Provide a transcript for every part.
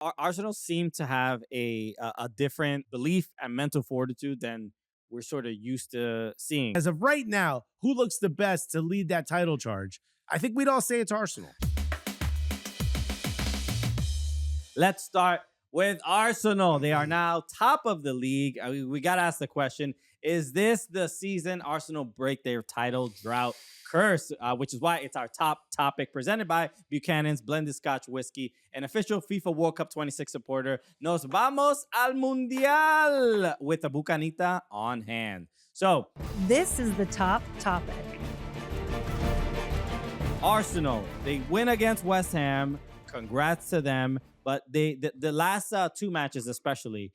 Arsenal seem to have a different belief and mental fortitude than we're sort of used to seeing. As of right now, who looks the best to lead that title charge? I think we'd all say it's Arsenal. Let's start with Arsenal. They are now top of the league. We got to ask the question, is this the season Arsenal break their title drought curse? Which is why it's our top topic, presented by Buchanan's Blended Scotch Whiskey, an official FIFA World Cup 26 supporter. Nos vamos al Mundial with a Bucanita on hand. So, this is the top topic. Arsenal, they win against West Ham. Congrats to them. But the last two matches, especially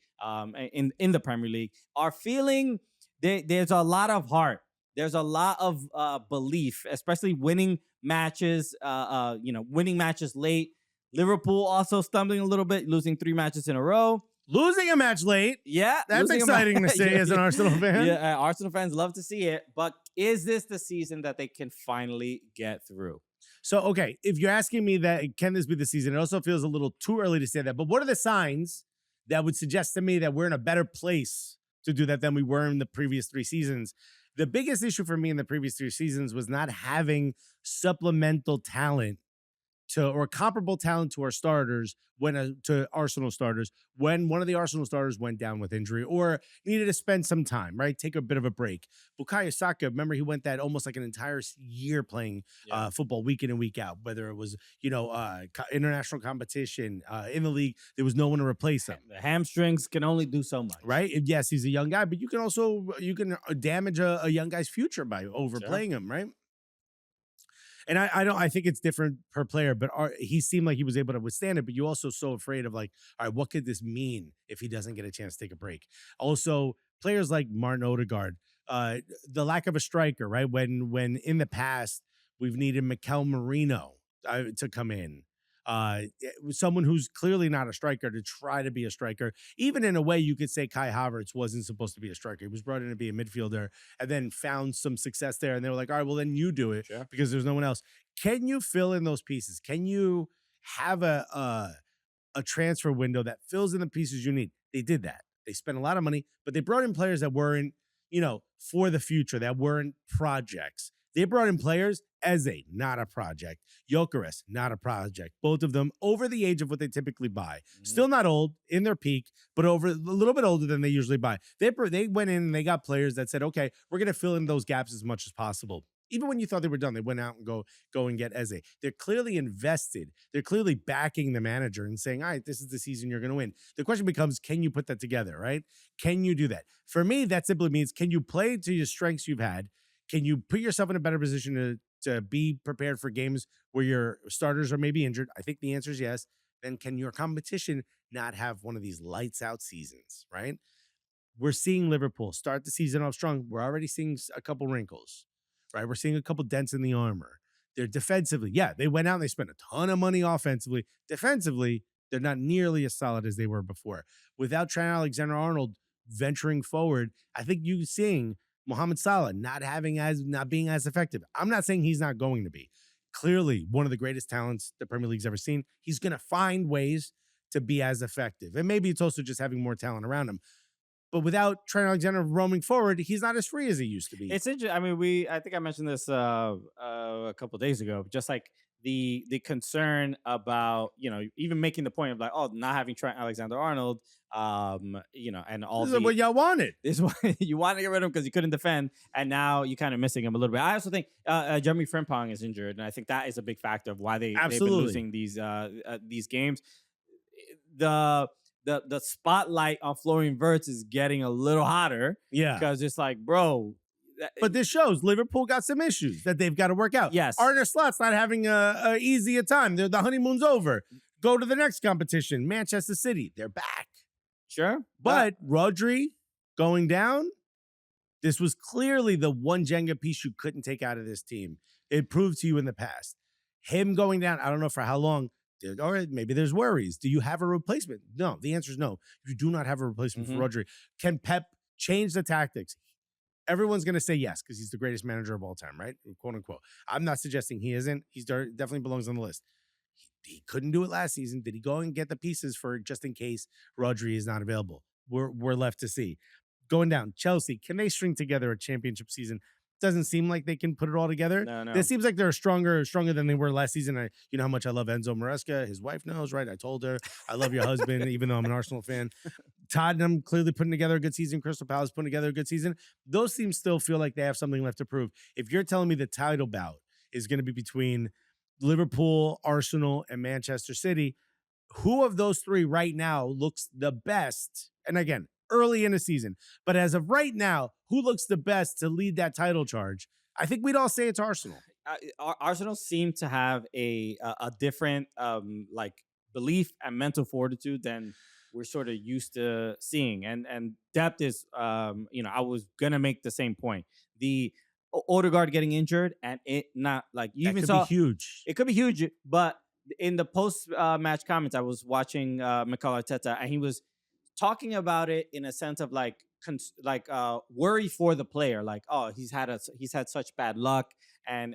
in the Premier League, are feeling there's a lot of heart. There's a lot of belief, especially winning matches. Winning matches late. Liverpool also stumbling a little bit, losing 3 matches in a row. Losing a match late. Yeah, that's exciting to see as an Arsenal fan. Yeah, Arsenal fans love to see it. But is this the season that they can finally get through? So, okay, if you're asking me that, can this be the season? It also feels a little too early to say that. But what are the signs that would suggest to me that we're in a better place to do that than we were in the previous 3 seasons? The biggest issue for me in the previous 3 seasons was not having supplemental talent or comparable talent to our starters to Arsenal starters when one of the Arsenal starters went down with injury or needed to spend some time, right? Take a bit of a break. Bukayo Saka, remember he went that almost like an entire year playing football week in and week out, whether it was, international competition in the league, there was no one to replace him. The hamstrings can only do so much. Right? Yes, he's a young guy, but you can damage a young guy's future by overplaying him, right? And I think it's different per player, but he seemed like he was able to withstand it. But you're also so afraid of all right, what could this mean if he doesn't get a chance to take a break? Also, players like Martin Odegaard, the lack of a striker, right? When in the past we've needed Mikel Merino to come in, someone who's clearly not a striker to try to be a striker. Even in a way, you could say Kai Havertz wasn't supposed to be a striker. He was brought in to be a midfielder and then found some success there. And they were like, all right, well, then you do it because there's no one else. Can you fill in those pieces? Can you have a transfer window that fills in the pieces you need? They did that. They spent a lot of money, but they brought in players that weren't, for the future, that weren't projects. They brought in players, Eze, not a project. Gyökeres, not a project. Both of them over the age of what they typically buy. Still not old, in their peak, but over a little bit older than they usually buy. They went in and they got players that said, okay, we're going to fill in those gaps as much as possible. Even when you thought they were done, they went out and go and get Eze. They're clearly invested. They're clearly backing the manager and saying, all right, this is the season you're going to win. The question becomes, can you put that together, right? Can you do that? For me, that simply means, can you play to your strengths you've had? Can you put yourself in a better position to be prepared for games where your starters are maybe injured? I think the answer is yes. Then can your competition not have one of these lights out seasons, right? We're seeing Liverpool start the season off strong. We're already seeing a couple wrinkles, right? We're seeing a couple dents in the armor. They're defensively. Yeah, they went out and they spent a ton of money offensively. Defensively, they're not nearly as solid as they were before. Without Trent Alexander-Arnold venturing forward, I think you're seeing Mohamed Salah not being as effective. I'm not saying he's not going to be. Clearly, one of the greatest talents the Premier League's ever seen. He's going to find ways to be as effective. And maybe it's also just having more talent around him. But without Trent Alexander roaming forward, he's not as free as he used to be. It's interesting. I mean, I think I mentioned this a couple of days ago. Just like the concern about even making the point of not having Trent Alexander-Arnold, and all this is what y'all wanted. This is what you wanted to get rid of him because he couldn't defend, and now you're kind of missing him a little bit. I also think Jeremy Frimpong is injured, and I think that is a big factor of why they've been losing these games. The spotlight on Florian Wirtz is getting a little hotter. Yeah, because it's like, bro. But this shows Liverpool got some issues that they've got to work out. Yes. Arne Slot's not having a easy a time. The honeymoon's over. Go to the next competition. Manchester City, they're back. Sure. But Rodri going down, this was clearly the one Jenga piece you couldn't take out of this team. It proved to you in the past. Him going down, I don't know for how long. All right, maybe there's worries. Do you have a replacement? No. The answer is no. You do not have a replacement for Rodri. Can Pep change the tactics? Everyone's going to say yes because he's the greatest manager of all time, right? Quote unquote. I'm not suggesting he isn't. He's definitely belongs on the list. he couldn't do it last season. Did he go and get the pieces for just in case Rodri is not available? We're left to see. Going down, Chelsea, can they string together a championship season? Doesn't seem like they can put it all together. No. It seems like they're stronger than they were last season. You know how much I love Enzo Maresca. His wife knows, right? I told her I love your husband, even though I'm an Arsenal fan. Tottenham clearly putting together a good season. Crystal Palace putting together a good season. Those teams still feel like they have something left to prove. If you're telling me the title bout is going to be between Liverpool, Arsenal, and Manchester City, who of those three right now looks the best? And again, early in the season, but as of right now, who looks the best to lead that title charge? I think we'd all say it's Arsenal. Arsenal seem to have a different belief and mental fortitude than we're sort of used to seeing, and depth is I was gonna make the same point. The Odegaard getting injured, and it not like you even saw huge. It could be huge, but in the post match comments, I was watching Mikel Arteta, and he was talking about it in a sense of worry for the player, like, oh, he's had such bad luck, and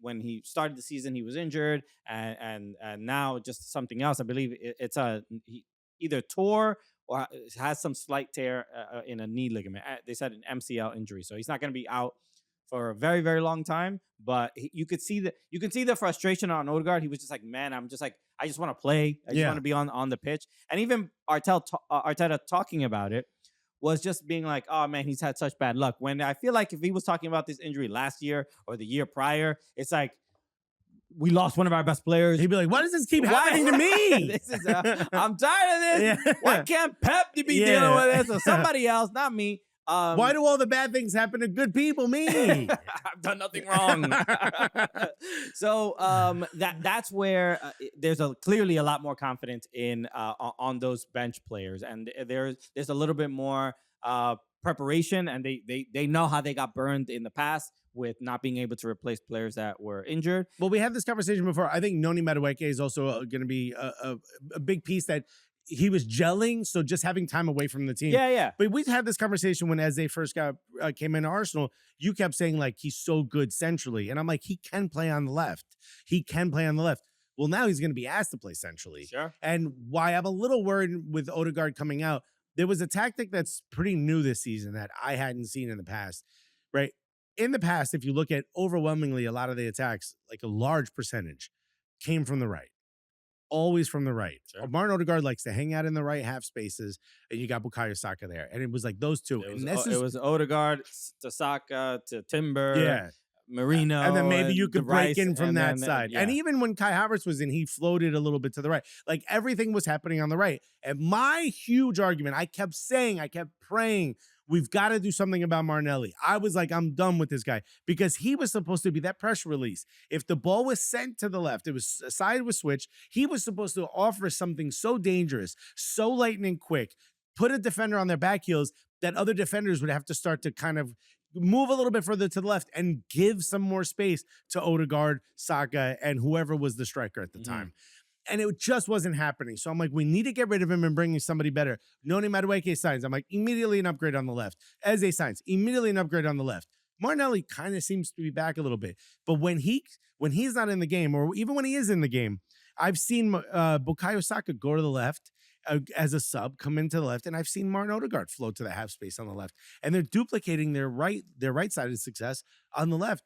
when he started the season he was injured, and now just something else. I believe it's he either tore or has some slight tear in a knee ligament. They said an MCL injury, so he's not going to be out for a very, very long time. But you can see the frustration on Odegaard. He was just like, man, I just want to play. I just want to be on the pitch. And even Arteta talking about it was just being like, oh man, he's had such bad luck. When I feel like if he was talking about this injury last year or the year prior, it's like, we lost one of our best players. He'd be like, why does this keep happening to me? I'm tired of this. Yeah. Why can't Pep be dealing with this, or somebody else, not me? Why do all the bad things happen to good people? Me. I've done nothing wrong. So that's where there's clearly a lot more confidence in on those bench players, and there's a little bit more preparation, and they know how they got burned in the past with not being able to replace players that were injured. Well, we had this conversation before. I think Noni Madueke is also going to be a big piece that he was gelling, so just having time away from the team. Yeah. But we had this conversation when, as they first came into Arsenal, you kept saying, like, he's so good centrally. And I'm like, he can play on the left. Well, now he's going to be asked to play centrally. Sure. And why I'm a little worried with Odegaard coming out, there was a tactic that's pretty new this season that I hadn't seen in the past, right? In the past, if you look at overwhelmingly a lot of the attacks, like a large percentage, came from the right. Always from the right. Sure. Martin Odegaard likes to hang out in the right half spaces, and you got Bukayo Saka there. And it was like those two. It was Odegaard to Saka to Timber, Marino. And then maybe you could break in from that side. Yeah. And even when Kai Havertz was in, he floated a little bit to the right. Like everything was happening on the right. And my huge argument, I kept praying, we've got to do something about Martinelli. I was like, I'm done with this guy, because he was supposed to be that pressure release. If the ball was sent to the left, it was a side was switched. He was supposed to offer something so dangerous, so lightning quick, put a defender on their back heels that other defenders would have to start to kind of move a little bit further to the left and give some more space to Odegaard, Saka, and whoever was the striker at the time. And it just wasn't happening. So I'm like, we need to get rid of him and bring in somebody better. Noni Madueke signs. I'm like, immediately an upgrade on the left. Eze signs. Immediately an upgrade on the left. Martinelli kind of seems to be back a little bit. But when he's not in the game, or even when he is in the game, I've seen Bukayo Saka go to the left as a sub, come into the left, and I've seen Martin Odegaard float to the half space on the left. And they're duplicating their right-sided success on the left.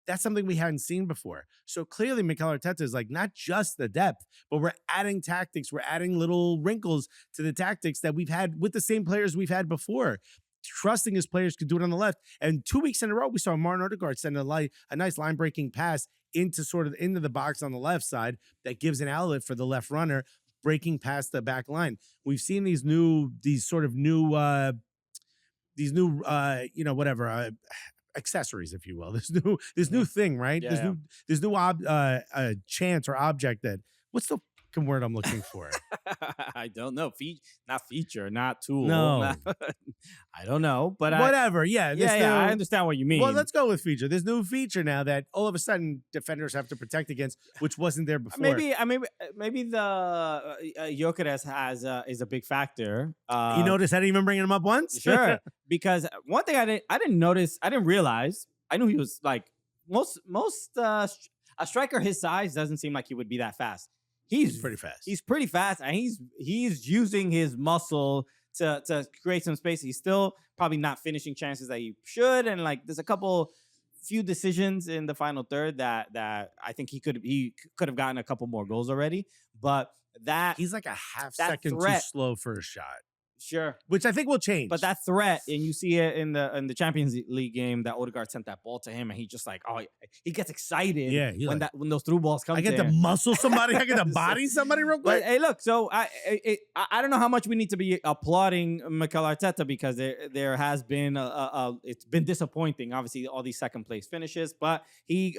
That's something we hadn't seen before. So clearly Mikel Arteta is like, not just the depth, but we're adding tactics. We're adding little wrinkles to the tactics that we've had with the same players we've had before. Trusting his players could do it on the left. And 2 weeks in a row, we saw Martin Odegaard send a nice line-breaking pass into the box on the left side that gives an outlet for the left runner, breaking past the back line. We've seen these new accessories, if you will. This new thing, right? Yeah, This new chance or object that, what's the fucking word I'm looking for? I don't know. Not feature, not tool. No. I don't know, but whatever. I understand what you mean. Well, let's go with feature. There's new feature now that all of a sudden defenders have to protect against, which wasn't there before. Maybe the Gyökeres is a big factor. You notice I didn't even bring him up once? Sure, because one thing I didn't realize. I knew he was like most a striker his size doesn't seem like he would be that fast. he's pretty fast. He's pretty fast, and he's using his muscle to create some space. He's still probably not finishing chances that he should, and like there's a few decisions in the final third that I think he could have gotten a couple more goals already, but that he's like a half second too slow for a shot. Sure, which I think will change. But that threat, and you see it in the Champions League game that Odegaard sent that ball to him, and he just like, he gets excited. Yeah, when those through balls come. I get to muscle somebody. I get to body somebody real quick. But hey, look. So I don't know how much we need to be applauding Mikel Arteta because there has been it's been disappointing. Obviously, all these second place finishes, but Mikel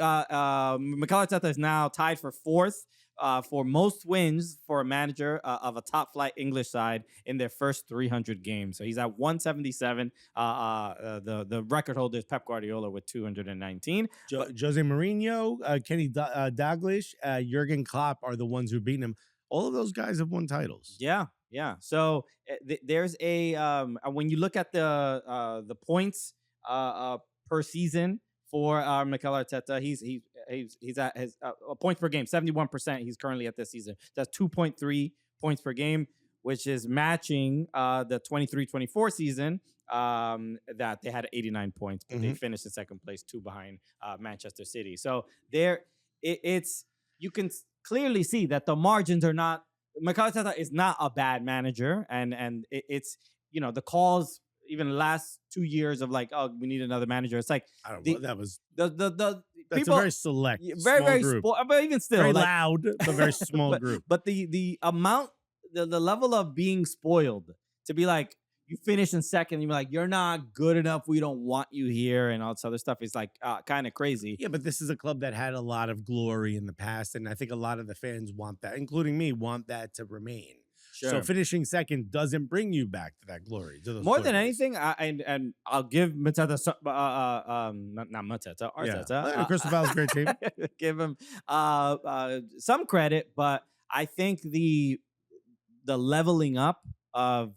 Arteta is now tied for fourth. For most wins for a manager of a top flight English side in their first 300 games. So he's at 177. The record holder is Pep Guardiola with 219. Jose Mourinho, Kenny Dalglish, Jurgen Klopp are the ones who've beaten him. All of those guys have won titles. Yeah. So there's when you look at the points per season for Mikel Arteta, he's at his points per game, 71%. He's currently at this season. That's 2.3 points per game, which is matching the 23-24 season that they had 89 points, but they finished in second place, 2 behind Manchester City. So you can clearly see that the margins are not. Mikel Arteta is not a bad manager, and it's the calls. Even the last 2 years of like, oh, we need another manager. It's like I don't know. That was that's people, a very select, very group. But even still, very loud, but very small group. But the amount, the level of being spoiled to be like, you finish in second, you're like, you're not good enough. We don't want you here, and all this other stuff is like kind of crazy. Yeah, but this is a club that had a lot of glory in the past, and I think a lot of the fans want that, including me, want that to remain. Sure. So finishing second doesn't bring you back to that glory. More than anything, and I'll give Mateta, not Mateta, Arteta. Crystal Palace, great team. Give him some credit, but I think the leveling up of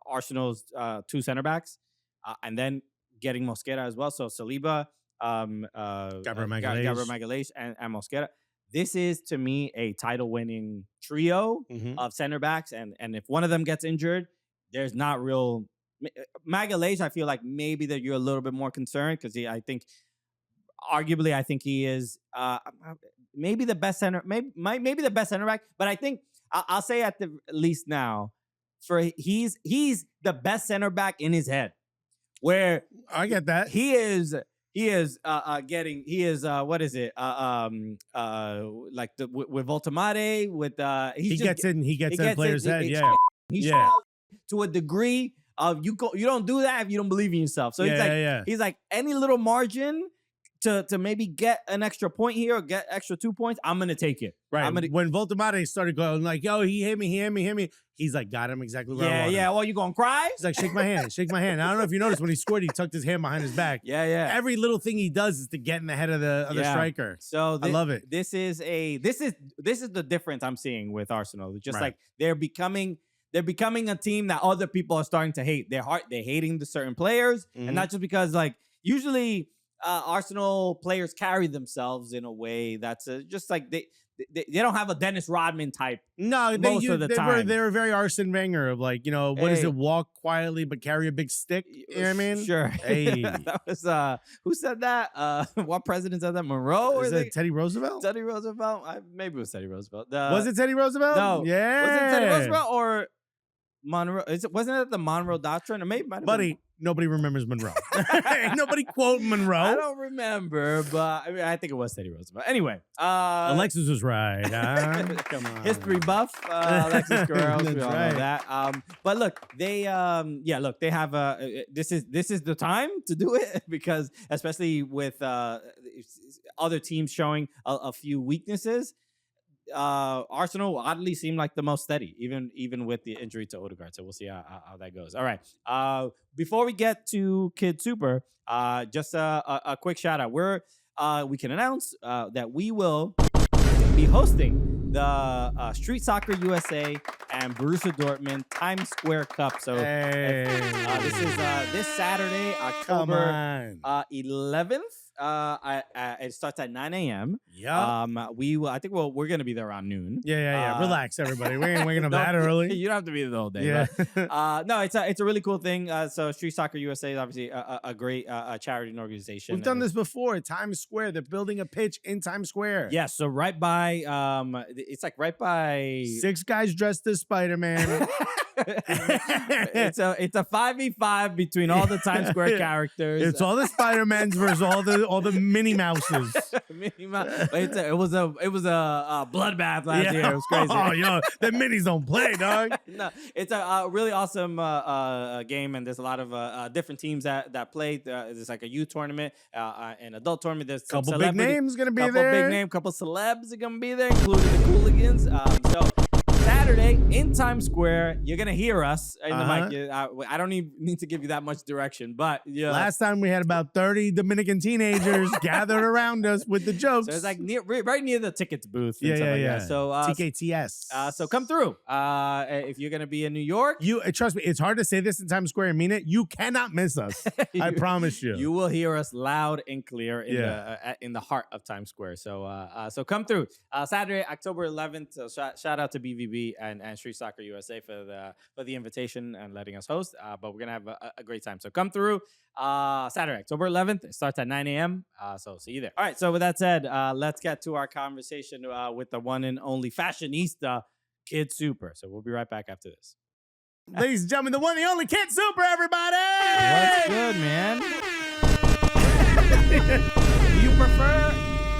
Arsenal's 2 center backs, and then getting Mosquera as well. So Saliba, Gabriel Magalhaes, and Mosquera. This is, to me, a title-winning trio of center backs, and if one of them gets injured, there's not real. Magalhaes, I feel like maybe that you're a little bit more concerned because I think he is maybe the best center, maybe the best center back. But I think I'll say at the least now, he's the best center back in his head, where I get that he is what is it? Like with Voltamade, with he gets in players' head. He's to a degree of you don't do that if you don't believe in yourself. So he's like any little margin to maybe get an extra point here or get extra 2 points, I'm gonna take it. Right. When Voltamade started going like, yo, he hit me. He's like, got him exactly where I want him. Yeah. Well, you gonna cry? He's like, shake my hand. I don't know if you noticed when he scored, he tucked his hand behind his back. Yeah. Every little thing he does is to get in the head of the striker. So I love it. This is the difference I'm seeing with Arsenal. Just like they're becoming a team that other people are starting to hate. They're hating the certain players, and not just because like usually Arsenal players carry themselves in a way that's just like they don't have a Dennis Rodman type. No, most of the time. They were very Arsene Wenger of like, what is it? Walk quietly but carry a big stick. You know what I mean? Sure. Hey, that was who said that? What president said that? Monroe? Is it Teddy Roosevelt? Teddy Roosevelt? Maybe it was Teddy Roosevelt. Was it Teddy Roosevelt? No. Yeah. Was it Teddy Roosevelt or Monroe? Wasn't it the Monroe Doctrine? Or maybe Buddy. Nobody remembers Monroe. Ain't nobody quoting Monroe. I don't remember, but I think it was Teddy Roosevelt. Anyway, Alexis was right. Come on, history buff, Alexis Guerreros. We all know that. But look, they have this is the time to do it because especially with other teams showing a few weaknesses. Arsenal oddly seemed like the most steady, even with the injury to Odegaard. So we'll see how that goes. All right. Before we get to KidSuper, just a quick shout out. We can announce that we will be hosting the Street Soccer USA and Borussia Dortmund Times Square Cup. So this is this Saturday, October 11th. It starts at 9 a.m. Yeah. I think we're gonna be there around noon. Yeah. Relax, everybody. We ain't waking up that early. You don't have to be there the whole day. Yeah. But, no, it's a really cool thing. So Street Soccer USA is obviously a great charity and organization. We've done this before at Times Square. They're building a pitch in Times Square. Yeah. So right by it's like right by 6 guys dressed as Spider-Man. it's a 5v5 between all the Times Square characters. It's all the Spider-Mans versus all the Minnie Mouses. It was a bloodbath last year. It was crazy. Oh, yo, the minis don't play, dog. No, it's a really awesome game, and there's a lot of different teams that play. There's like a youth tournament, an adult tournament. There's some couple big names gonna be there. Couple celebs are gonna be there, including the Cooligans. So Saturday in Times Square, you're gonna hear us in the mic. I don't even need to give you that much direction, but yeah. Last time we had about 30 Dominican teenagers gathered around us with the jokes. So it's like right near the tickets booth. And Yeah. So TKTS. So come through. If you're gonna be in New York, trust me, it's hard to say this in Times Square and mean it. You cannot miss us. I promise you. You will hear us loud and clear in the heart of Times Square. So come through. Saturday, October 11th. So shout out to BVB and Street Soccer USA for the invitation and letting us host. But we're gonna have a great time. So come through Saturday, October 11th. It starts at 9 a.m. So see you there. All right. So with that said, let's get to our conversation with the one and only fashionista, KidSuper. So we'll be right back after this. Ladies and gentlemen, the one and the only KidSuper, everybody! What's good, man? Do you prefer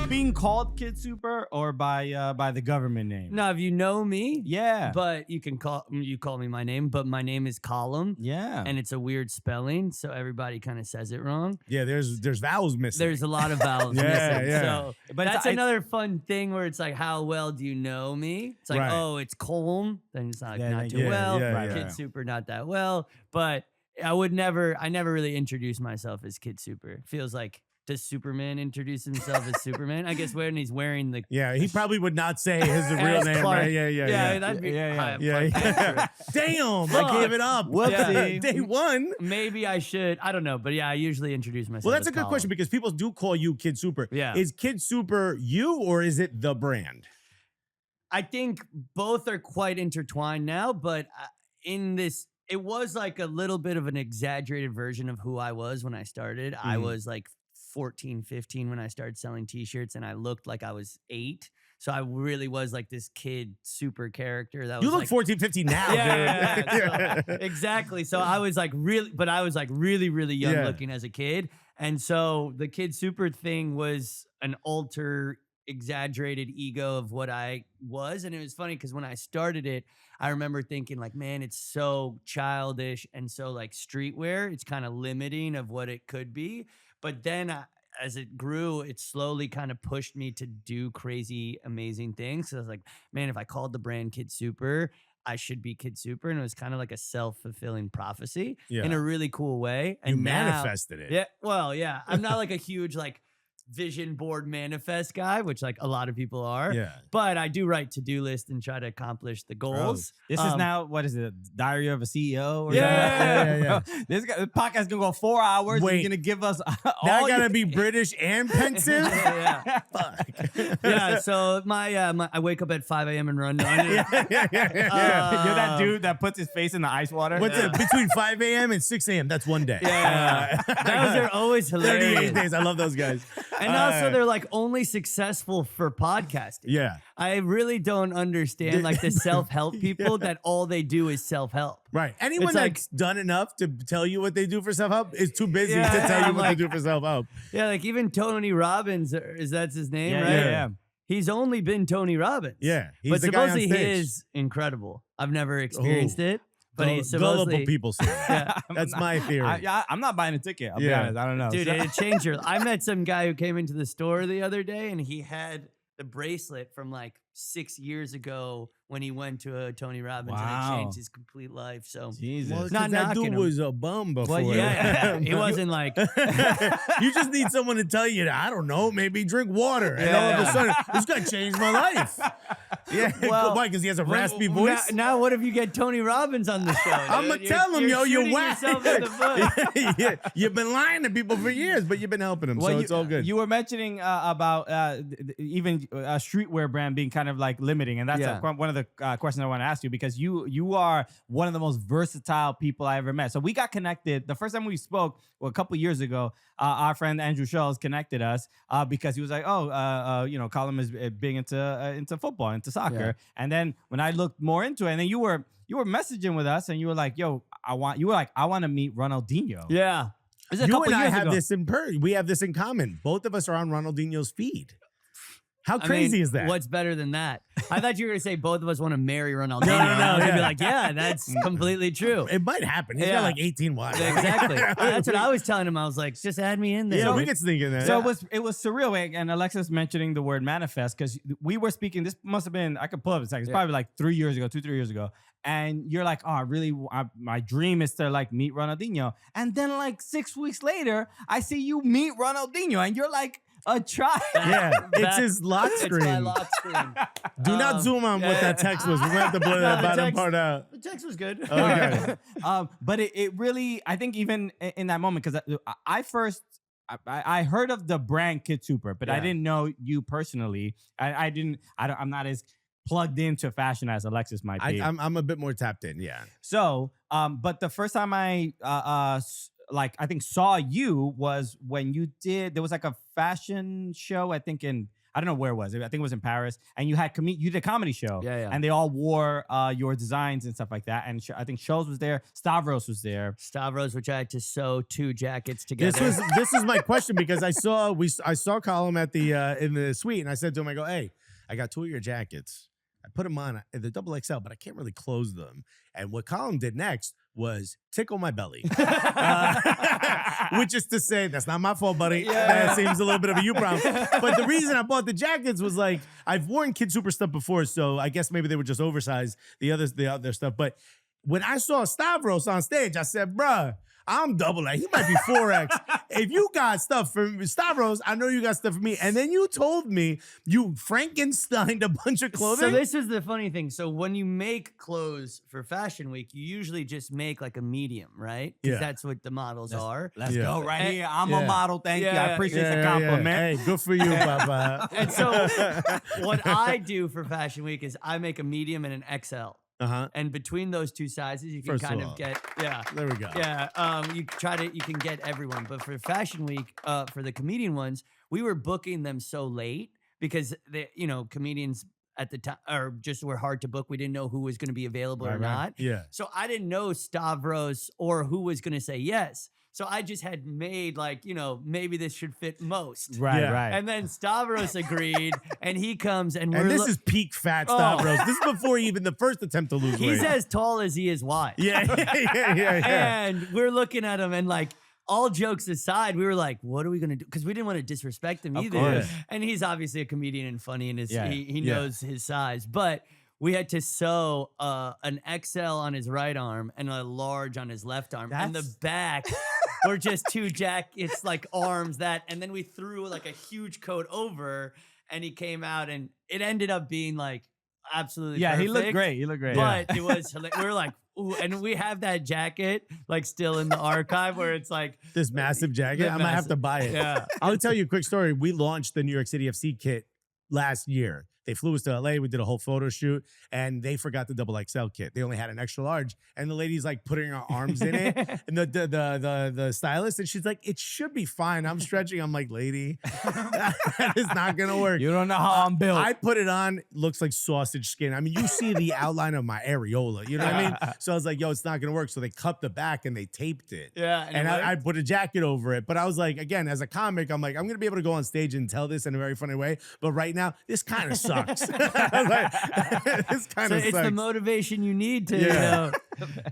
being called KidSuper or by the government name? No, if you know me, yeah. But you call me my name, but my name is Column. Yeah. And it's a weird spelling, so everybody kind of says it wrong. Yeah, there's vowels missing. There's a lot of vowels missing. Yeah. So but that's another fun thing where it's like, how well do you know me? It's like, oh, it's Colm. Then it's not too well. KidSuper, not that well. But I never really introduced myself as KidSuper. Feels like, does Superman introduce himself as Superman? I guess when he's wearing the... Yeah, he probably would not say his real name, Clark. right? Yeah. That'd be... Yeah. Damn, I gave it up. Whoopsie. Day one. Maybe I should. I don't know. But yeah, I usually introduce myself. Well, that's as a good question because people do call you KidSuper. Yeah. Is KidSuper you or is it the brand? I think both are quite intertwined now, but in this... It was like a little bit of an exaggerated version of who I was when I started. I was like 14, 15 when I started selling t-shirts, and I looked like I was 8. So I really was like this kid super character. That you was look like, 14, 15 now, dude. So, exactly. So I was like really, really young looking as a kid. And so the KidSuper thing was an alter exaggerated ego of what I was. And it was funny because when I started it, I remember thinking like, man, it's so childish and so like streetwear. It's kind of limiting of what it could be. But then as it grew, it slowly kind of pushed me to do crazy, amazing things. So I was like, man, if I called the brand KidSuper, I should be KidSuper. And it was kind of like a self-fulfilling prophecy in a really cool way. And you manifested it. Yeah. Well, yeah. I'm not like a huge like vision board manifest guy, which like a lot of people are. Yeah. But I do write to-do list and try to accomplish the goals. This is now, what is it? Diary of a CEO? Or Yeah. This podcast gonna go 4 hours. Wait. You're gonna give us all Now I gotta be British and pensive? Fuck. Yeah, so my I wake up at 5 a.m. and run. Yeah. You're that dude that puts his face in the ice water. What's it? Between 5 a.m. and 6 a.m. That's one day. Those are always hilarious. 38 days. I love those guys. And also they're like only successful for podcasting. Yeah. I really don't understand like the self-help people that all they do is self-help. Right. Anyone It's like- that's done enough to tell you what they do for self-help is too busy to tell you what they do for self-help. Yeah, like even Tony Robbins, that's his name, right? Yeah. He's only been Tony Robbins. Yeah. He's But the guy on supposedly he stage. is incredible. I've never experienced it. But he's supposedly... Gullible people say that. That's my theory. I'm not buying a ticket. I'll be honest. I don't know. Dude, it changed your... I met some guy who came into the store the other day, and he had the bracelet from like 6 years ago when he went to a Tony Robbins and it changed his complete life. So Jesus. Well, not that knocking dude him. was a bum before. Well, yeah, he wasn't like... You just need someone to tell you, I don't know, maybe drink water. And all of a sudden, this guy changed my life. Yeah, Well, why? Because he has a Well, raspy voice. Now, what if you get Tony Robbins on the show? I'm gonna dude? tell him, you're shooting whack. yourself in the foot. Yeah, you've been lying to people for years, but you've been helping them, so it's all good. You were mentioning about even a streetwear brand being kind of like limiting, and that's one of the questions I want to ask you, because you are one of the most versatile people I ever met. So we got connected the first time we spoke, a couple years ago. Our friend Andrew Schultz connected us because he was like, Colin is big into football, into soccer, and then when I looked more into it, and then you were messaging with us, and you were like, "Yo, I want to meet Ronaldinho." Yeah. You and I have this we have this in common. Both of us are on Ronaldinho's feed. How crazy is that? What's better than that? I thought you were going to say both of us want to marry Ronaldinho. No. I was going to be like, yeah, that's completely true. It might happen. He's got like 18 wives. Exactly. That's what I was telling him. I was like, just add me in there. Yeah, we could sneak in there. So it was surreal. And Alexis mentioning the word manifest, because we were speaking, this must have been, I could pull up a second. It's probably like 3 years ago, 2-3 years ago. And you're like, oh, my dream is to like meet Ronaldinho. And then like 6 weeks later, I see you meet Ronaldinho, and you're like, a try. Yeah, it's his lock screen. It's my lock screen. Do not zoom on what that text was. We're going to have to blur that bottom part out. The text was good. Okay. But it really, I think even in that moment, because I heard of the brand KidSuper, but I didn't know you personally. I'm not as plugged into fashion as Alexis might be. I'm a bit more tapped in, yeah. So, but the first time I I think saw you was when there was like a fashion show, I think I don't know where it was. I think it was in Paris, and you did a comedy show. Yeah. And they all wore your designs and stuff like that. And I think Shows was there. Stavros was there. Which I had to sew 2 jackets together. This is my question, because I saw Colin at the in the suite, and I said to him, I go, hey, I got 2 of your jackets. I put them on. They're double XL, but I can't really close them. And what Colin did next was tickle my belly. Which is to say, that's not my fault, buddy. That seems a little bit of a you problem. But the reason I bought the jackets was like, I've worn KidSuper stuff before, so I guess maybe they were just oversized, the other stuff. But when I saw Stavros on stage, I said, bruh, I'm double X. He might be 4X. If you got stuff for Stavros, I know you got stuff for me. And then you told me you Frankensteined a bunch of clothing. So this is the funny thing. So when you make clothes for Fashion Week, you usually just make like a medium, right? Because that's what the models are. Let's go right here. I'm a model. Thank you. I appreciate the compliment. Hey, good for you, Papa. And so what I do for Fashion Week is I make a medium and an XL. And between those 2 sizes, you can kind of get, there we go. Yeah, you can get everyone. But for Fashion Week, for the comedian ones, we were booking them so late because comedians at the time were hard to book. We didn't know who was going to be available or not. Yeah. So I didn't know Stavros or who was going to say yes. So I just had made maybe this should fit most. Right. And then Stavros agreed, and he comes and this is peak fat Stavros. This is before even the first attempt to lose weight. He's as tall as he is wide. Yeah. And we're looking at him, and like, all jokes aside, we were like, what are we going to do? Because we didn't want to disrespect him either. Course. And he's obviously a comedian and funny, and he knows his size. But we had to sew an XL on his right arm and a large on his left arm. And the back were just 2 jackets, like arms, and then we threw like a huge coat over, and he came out, and it ended up being like absolutely perfect. He looked great. But it was hilarious. We were like, ooh, and we have that jacket like still in the archive where it's like this massive jacket. I might have to buy it. Yeah. I'll tell you a quick story. We launched the New York City FC kit last year. They flew us to LA. We did a whole photo shoot, and they forgot the double XL kit. They only had an extra large, and the lady's like putting her arms in it, and the stylist, and she's like, "It should be fine." I'm stretching. I'm like, "Lady, that is not gonna work." You don't know how I'm built. I put it on. Looks like sausage skin. I mean, you see the outline of my areola. You know what I mean? So I was like, "Yo, it's not gonna work." So they cut the back and they taped it. Yeah, and I put a jacket over it. But I was like, again, as a comic, I'm like, I'm gonna be able to go on stage and tell this in a very funny way. But right now, this kind of sucks. This kind of sucks. It's the motivation you need to.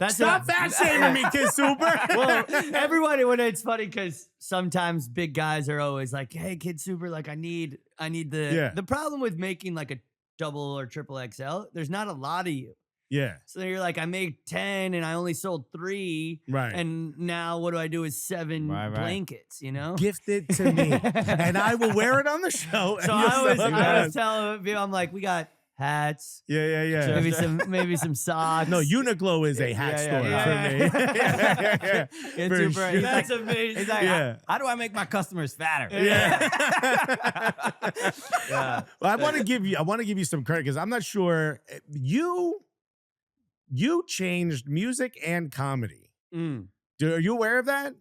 Stop fat shaming me, KidSuper. Well, everybody, when it's funny because sometimes big guys are always like, "Hey, KidSuper, like I need the." The problem with making like a double or triple XL, there's not a lot of you. Yeah. So you're like, I made 10 and I only sold 3. Right. And now what do I do with 7 blankets, you know? Gift it to me. And I will wear it on the show. So I was telling people, I'm like, we got hats, Yeah. maybe some socks. No, Uniqlo is a hat store for me. Yeah. For Super. sure. That's amazing. He's like, Yeah. how do I make my customers fatter? Yeah. Yeah. Well, I want to give you some credit because I'm not sure you changed music and comedy. Mm. Are you aware of that?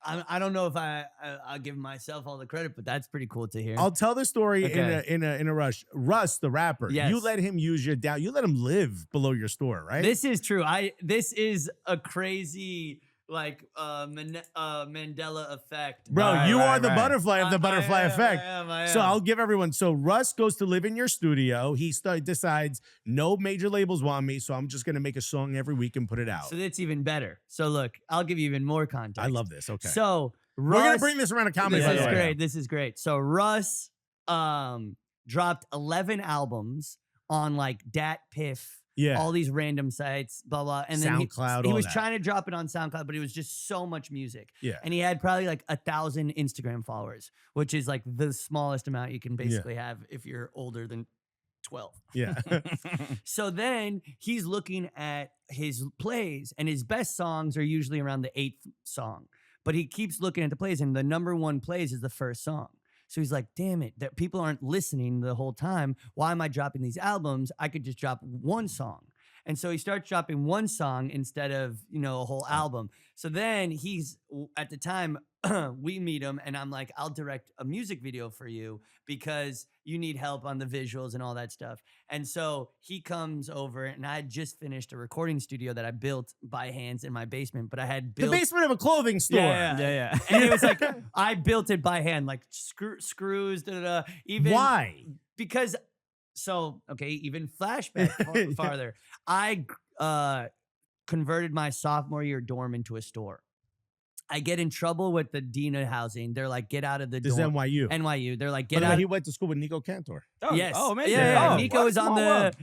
I don't know if I'll give myself all the credit, but that's pretty cool to hear. I'll tell the story Okay. in a rush. Russ, the rapper, Yes. you let him use your down. You let him live below your store, right? This is true. This is a crazy Mandela effect. Bro, Right, you right, are the right. butterfly of the butterfly effect. I am. So I'll give everyone. So Russ goes to live in your studio. He decides no major labels want me, so I'm just gonna make a song every week and put it out. So that's even better. So look, I'll give you even more context. I love this. Okay, So we're gonna Russ, bring this around to comedy. This by is the way. great. This is great. So Russ dropped 11 albums on like Dat Piff, Yeah, all these random sites, blah blah. And then SoundCloud, he all was that. trying to drop it on SoundCloud, but it was just so much music. Yeah. And he had probably like 1,000 Instagram followers, which is like the smallest amount you can basically have if you're older than 12. yeah. So then he's looking at his plays, and his best songs are usually around the 8th song. But he keeps looking at the plays, and the number one plays is the first song. So he's like, damn it, that people aren't listening the whole time. Why am I dropping these albums? I could just drop one song. And so he starts dropping one song instead of, a whole album. So then he's, at the time, we meet him, and I'm like, I'll direct a music video for you because you need help on the visuals and all that stuff. And so he comes over, and I had just finished a recording studio that I built by hands in my basement, but I had The built basement of a clothing store. Yeah. and it was like I built it by hand, like screws, even Why? because even flashback farther. I converted my sophomore year dorm into a store. I get in trouble with the dean of housing. They're like, get out of the This is dorm. NYU. NYU. They're like, By get the way, out. he went to school with Nico Cantor. Yes. Oh, amazing. Yeah. Oh, Nico what a was on small world.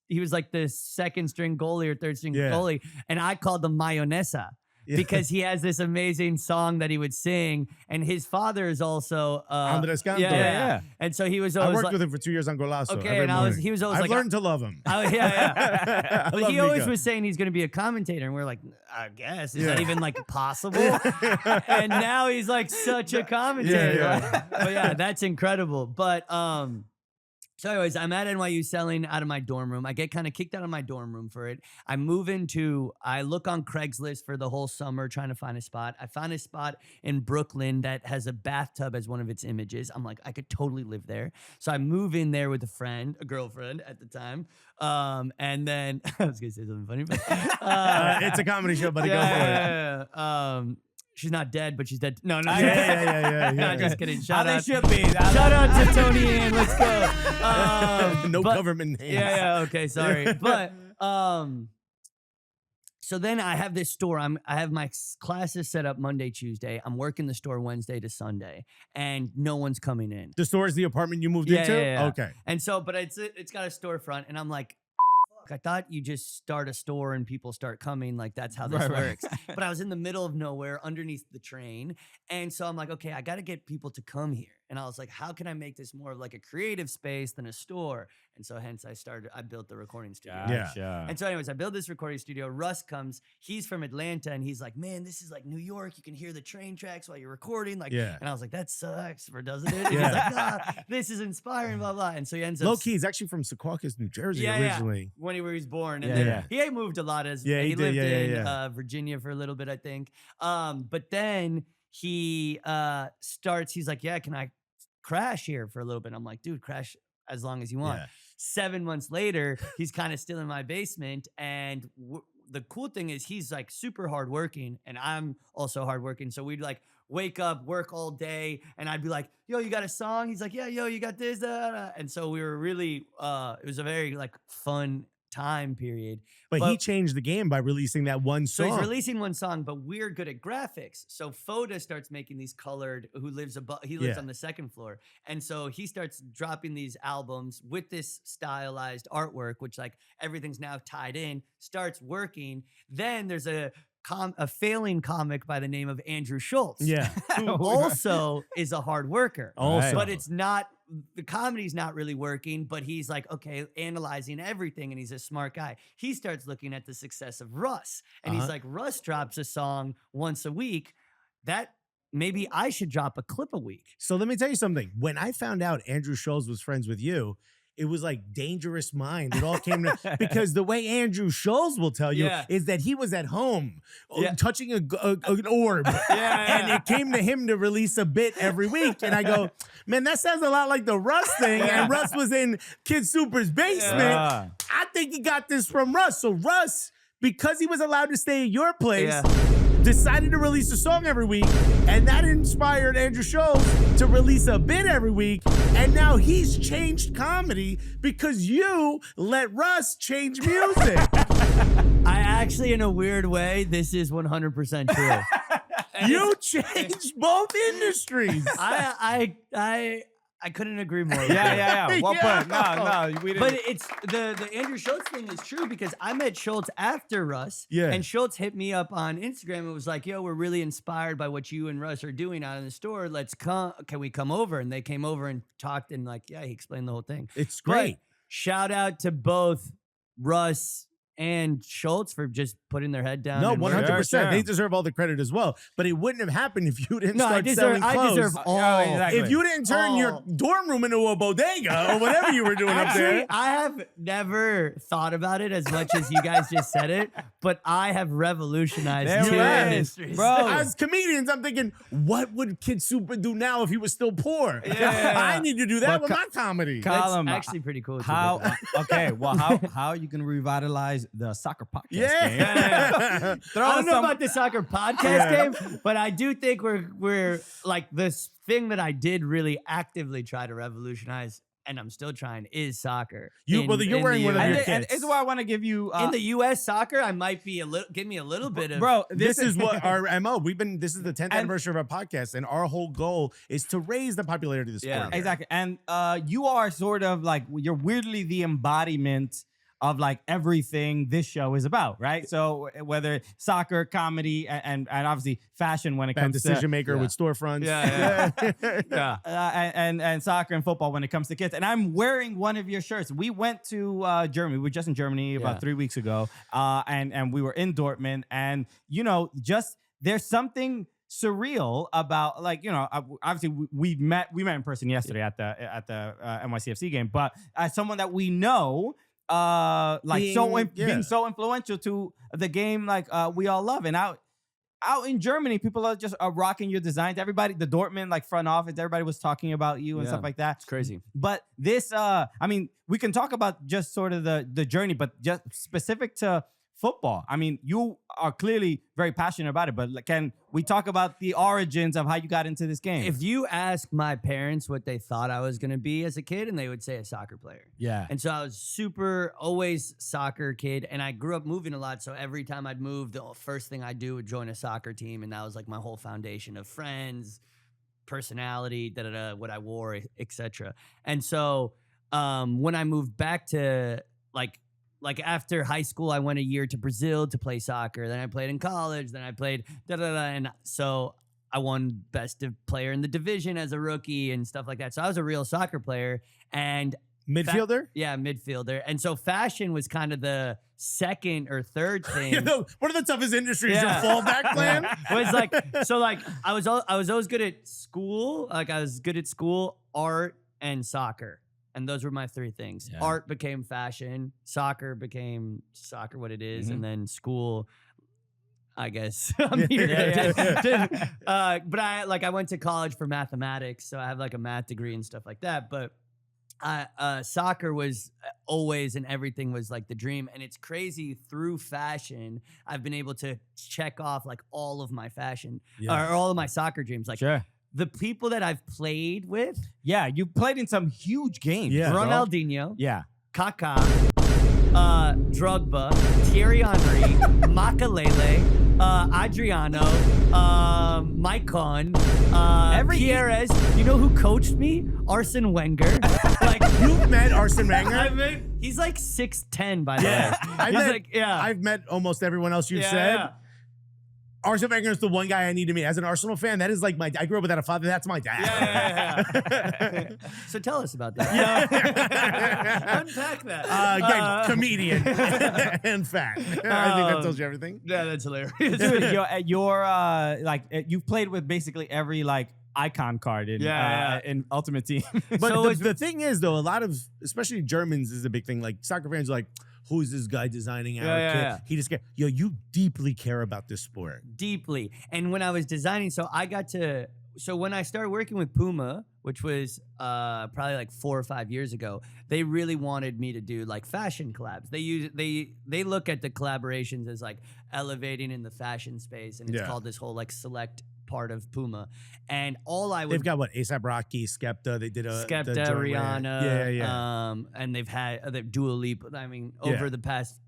he was like the second string goalie or third string Yeah. goalie, and I called him Mayonesa. Yeah. Because he has this amazing song that he would sing, and his father is also Andres Cantor. Yeah. And so he was I always worked like, with him for 2 years on Golazo. okay, every and morning. he was always I've like, learned to love him. oh yeah. I But love he always Nico. was saying he's going to be a commentator, and we're like, I guess is Yeah. that even like possible? And now he's like such a commentator. Yeah. But yeah, that's incredible. But so anyways, I'm at NYU selling out of my dorm room. I get kind of kicked out of my dorm room for it. I look on Craigslist for the whole summer trying to find a spot. I found a spot in Brooklyn that has a bathtub as one of its images. I'm like, I could totally live there. So I move in there with a girlfriend at the time. And then I was gonna say something funny, but It's a comedy show, buddy. Go for it. yeah. She's not dead, but she's dead. No. Yeah. No, just kidding. How Shout they out. should be. Shout out to Tony Ann. Let's go. No but- government names. Yeah. Okay. Sorry. But so then I have this store. I have my classes set up Monday, Tuesday. I'm working the store Wednesday to Sunday, and no one's coming in. The store is the apartment you moved Yeah, into? yeah. Okay. And so, but it's got a storefront, and I'm like, I thought you just start a store and people start coming. Like that's how this Right. works. But I was in the middle of nowhere underneath the train. And so I'm like, okay, I got to get people to come here. And I was like, how can I make this more of like a creative space than a store? And so hence I built the recording studio. Gotcha. And so anyways, I build this recording studio. Russ comes, he's from Atlanta, and he's like, man, this is like New York. You can hear the train tracks while you're recording. Like, Yeah. And I was like, that sucks, doesn't it? And Yeah. he's like, nah, this is inspiring, blah, blah. And so he ends up Low key, he's actually from Secaucus, New Jersey originally. when he was born. And Yeah, then yeah. he had moved a lot as Yeah, he he did. lived Yeah, in Virginia for a little bit, I think. But then he he's like, yeah, can I crash here for a little bit? I'm like, dude, crash as long as you want. Yeah. 7 months later, he's kind of still in my basement. And the cool thing is he's like super hardworking, and I'm also hardworking. So we'd like wake up, work all day, and I'd be like, yo, you got a song? He's like, yeah, yo, you got this? And so we were really, it was a very like fun time period. But he changed the game by releasing that one So song. he's releasing one song, but we're good at graphics. So Foda starts making these colored, he lives Yeah. on the second floor. And so he starts dropping these albums with this stylized artwork, which like everything's now tied in, starts working. Then there's a a failing comic by the name of Andrew Schultz. Yeah. Who also is a hard worker. Also. But it's not, the comedy's not really working, but he's like, okay, analyzing everything, and he's a smart guy. He starts looking at the success of Russ, and he's like, Russ drops a song once a week. That maybe I should drop a clip a week. So let me tell you something. When I found out Andrew Schultz was friends with you, it was like Dangerous Mind. It all came to, because the way Andrew Schultz will tell you is that he was at home touching an orb. And it came to him to release a bit every week. And I go, man, that sounds a lot like the Russ thing. And Russ was in KidSuper's basement. I think he got this from Russ. So Russ, because he was allowed to stay at your place, decided to release a song every week, and that inspired Andrew Schultz to release a bit every week, and now he's changed comedy because you let Russ change music. I actually, in a weird way, this is 100% true. You changed both industries. I couldn't agree more. Yeah. Well put. No, we didn't. But it's the Andrew Schultz thing is true because I met Schultz after Russ. Yeah. And Schultz hit me up on Instagram and was like, yo, we're really inspired by what you and Russ are doing out in the store. Can we come over? And they came over and talked and he explained the whole thing. It's great. But shout out to both Russ and Schultz for just putting their head down. No, and 100%. Sure. They deserve all the credit as well. But it wouldn't have happened if you didn't I start selling clothes. deserve all. exactly. If you didn't turn your dorm room into a bodega or whatever you were doing up there. Actually, I have never thought about it as much as you guys just said it, but I have revolutionized There two we are. industries. Bro. As comedians, I'm thinking, what would KidSuper do now if he was still poor? Yeah. I need to do that But with my comedy. That's Colin, actually pretty cool. how are you gonna revitalize the soccer podcast game? Yeah. Throw I don't know some- about the soccer podcast game, but I do think we're like this thing that I did really actively try to revolutionize, and I'm still trying, is soccer. You're wearing one of and, your and kits. it's why I want to give you in the U.S. soccer, I might be give me a little bit of bro. This is what our MO. This is the 10th And- anniversary of our podcast, and our whole goal is to raise the popularity of the sport. Yeah. here. exactly. And you are sort of like you're weirdly the embodiment of like everything this show is about, right? So whether soccer, comedy, and obviously fashion when it Bad comes decision maker with storefronts. and soccer and football when it comes to kids. And I'm wearing one of your shirts. We went to Germany. We were just in Germany about 3 weeks ago, and we were in Dortmund. And just there's something surreal about obviously we met in person yesterday at the NYCFC game, but as someone that we know. Being so influential to the game, we all love, and out in Germany, people are just rocking your designs. Everybody, the Dortmund front office, everybody was talking about you and stuff like that. It's crazy. But this, we can talk about just sort of the journey, but just specific to football. I mean, you are clearly very passionate about it, but can we talk about the origins of how you got into this game? If you ask my parents what they thought I was going to be as a kid, and they would say a soccer player. Yeah. And so I was always soccer kid, and I grew up moving a lot. So every time I'd move, the first thing I'd do would join a soccer team, and that was like my whole foundation of friends, personality, what I wore, etc. And so when I moved back to like after high school, I went a year to Brazil to play soccer. Then I played in college. Then I played and so I won best player in the division as a rookie and stuff like that. So I was a real soccer player and Midfielder? Midfielder. And so fashion was kind of the second or third thing. One of the toughest industries, your fallback plan? I was always good at school. Like I was good at school, art, and soccer. And those were my three things. Yeah. Art became fashion, soccer became soccer what it is, and then school, I guess. I'm here but I went to college for mathematics, so I have like a math degree and stuff like that. But soccer was always and everything was like the dream. And it's crazy, through fashion, I've been able to check off like all of my fashion or all of my soccer dreams. Like Sure. the people that I've played with. Yeah, you played in some huge games. Yeah. bro. Ronaldinho. Yeah. Kaká, Drogba, Thierry Henry, Makelele, Adriano, Maicon, Pierres. You know who coached me? Arsene Wenger. You've met Arsene Wenger? He's like 6'10", by the way. I've met almost everyone else you've said. Arsene Wenger is the one guy I need to meet. As an Arsenal fan, that is like I grew up without a father. That's my dad. Yeah. So tell us about that. Unpack that. Again, comedian and fat. I think that tells you everything. Yeah, that's hilarious. Dude, you're like you've played with basically every like icon card in Ultimate Team. But So the thing is, though, a lot of, especially Germans, is a big thing. Like soccer fans are like, who's this guy designing our kit? Yeah. He just you deeply care about this sport. Deeply. And when I was designing, so when I started working with Puma, which was probably like 4 or 5 years ago, they really wanted me to do like fashion collabs. They look at the collaborations as like elevating in the fashion space, and it's called this whole like select part of Puma. And They've got what, A$AP Rocky, Skepta. They did Skepta, Rihanna, and they've had Dua Lipa. I mean, over the past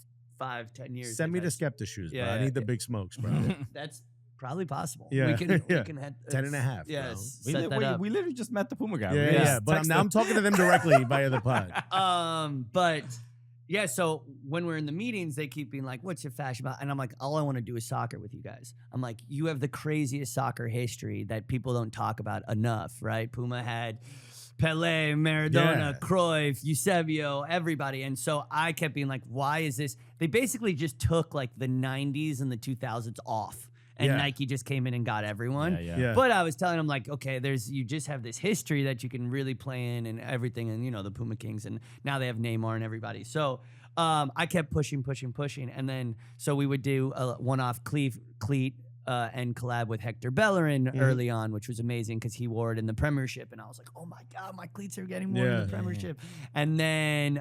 5-10 years. Send me the Skepta shoes, bro. I need the big smokes, bro. That's probably possible. Yeah. We can head 10.5. Yes. We literally just met the Puma guy. Yeah. But now I'm talking to them directly via the pod. But yeah, so when we're in the meetings, they keep being like, what's your fashion about? And I'm like, all I want to do is soccer with you guys. I'm like, you have the craziest soccer history that people don't talk about enough, right? Puma had Pelé, Maradona, Cruyff, Eusebio, everybody. And so I kept being like, why is this? They basically just took like the 90s and the 2000s off. And Nike just came in and got everyone. But I was telling them like, okay, you just have this history that you can really play in and everything. And, the Puma Kings. And now they have Neymar and everybody. So I kept pushing. And then, so we would do a one-off cleat and collab with Hector Bellerin early on, which was amazing because he wore it in the Premiership. And I was like, oh my God, my cleats are getting worn in the Premiership. And then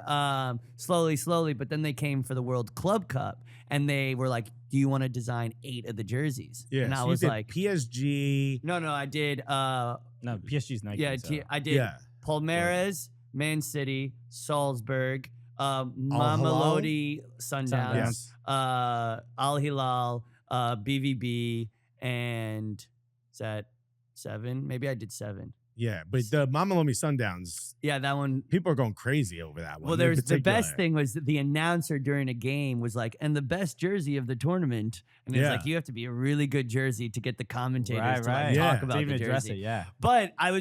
slowly, but then they came for the World Club Cup. And they were like, do you want to design 8 of the jerseys? Yeah, and I so was like, PSG. No, I did. No, PSG's Nike. Yeah, so. I did Palmeiras, Man City, Salzburg, Mamelodi Sundowns, Al Hilal, BVB, and is that 7? Maybe I did 7. Yeah, but the Mamelodi Sundowns. Yeah, that one. People are going crazy over that one. Well, the best thing was that the announcer during a game was like, and the best jersey of the tournament. And it's like, you have to be a really good jersey to get the commentators to like, talk about the jersey. But I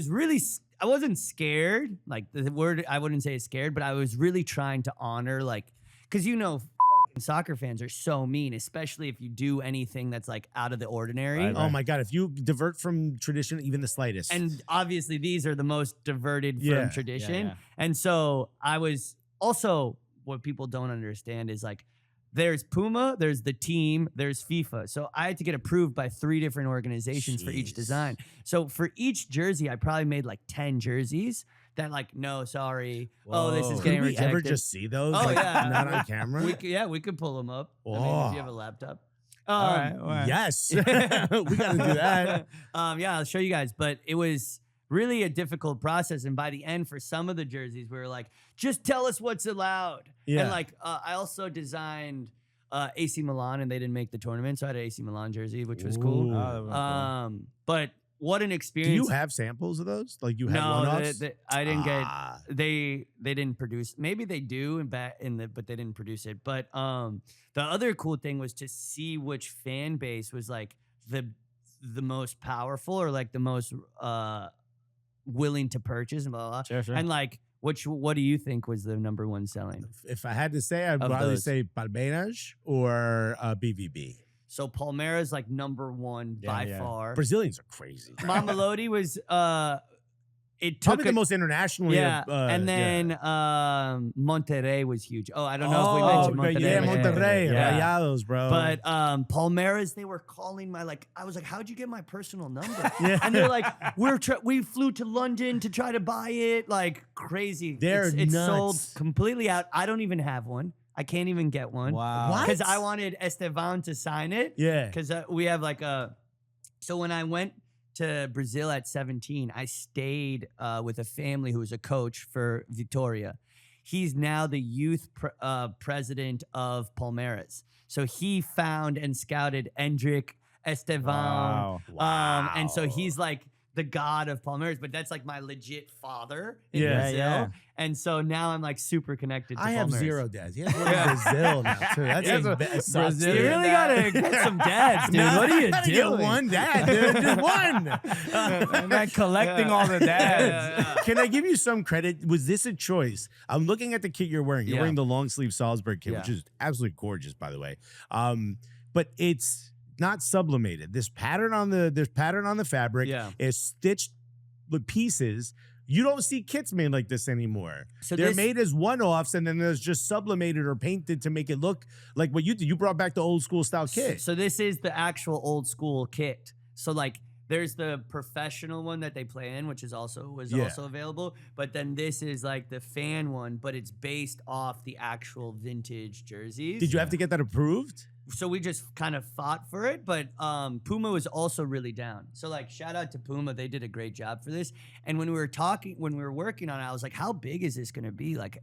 wasn't scared. Like the word, I wouldn't say scared, but I was really trying to honor, like, because soccer fans are so mean, especially if you do anything that's like out of the ordinary. Right. Oh my God, if you divert from tradition even the slightest. And obviously these are the most diverted from tradition. And so I was also, what people don't understand is like, there's Puma, there's the team, there's FIFA. So I had to get approved by 3 different organizations for each design. So for each jersey, I probably made like 10 jerseys. That like, no, sorry. Whoa. Oh, this is getting rejected. Can we ever just see those? Oh, Not on camera? We could pull them up. I mean, if you have a laptop. All right. Yes. We got to do that. I'll show you guys. But it was really a difficult process. And by the end, for some of the jerseys, we were like, just tell us what's allowed. Yeah. And like, I also designed AC Milan, and they didn't make the tournament. So I had an AC Milan jersey, which was cool. But what an experience. Do you have samples of those? Like you had one-offs? I didn't get, they didn't produce, maybe they do but they didn't produce it. But the other cool thing was to see which fan base was like the most powerful or like the most willing to purchase and blah, blah, blah. Sure. And like, what do you think was the number 1 selling? If I had to say, I'd probably say Palmeiras or BVB. So Palmeiras like number 1 by far. Brazilians are crazy. Mamelodi was it took probably the most internationally. And then Monterrey was huge. Oh, I don't know if we mentioned Monterrey. Yeah, Monterrey, Rayados, bro. But Palmeiras, they were calling I was like, how'd you get my personal number? And they're like, we flew to London to try to buy it, like crazy. It's sold completely out. I don't even have one. I can't even get one. Wow. Because I wanted Esteban to sign it. Yeah. Because we have like so when I went to Brazil at 17, I stayed with a family who was a coach for Vitória. He's now the youth president of Palmeiras. So he found and scouted Endrick, Esteban. Wow. And so he's like the god of Palmeiras, but that's like my legit father in Yeah, Brazil. yeah. And so now I'm like super connected to I have Palmeiras. 0 dads. He has one in Brazil now too. That's a Brazil. You really gotta get some dads, dude. No, What are you gotta doing? get one dad, dude. Just one. And then collecting all the dads. Can I give you some credit? Was this a choice? I'm looking at the kit you're wearing. You're Yeah. wearing the long sleeve Salzburg kit, Yeah. which is absolutely gorgeous, by the way. But it's not sublimated. This pattern on the fabric Yeah. is stitched with pieces. You don't see kits made like this anymore. So They're this- made as one-offs, and then there's just sublimated or painted to make it look like what you did. You brought back the old school style kit. So this is the actual old school kit. So like there's the professional one that they play in, which is also available. But then this is like the fan one, but it's based off the actual vintage jerseys. Did you have to get that approved? So we just kind of fought for it, but Puma was also really down. So like shout out to Puma, they did a great job for this. And when we were working on it, I was like, how big is this going to be? Like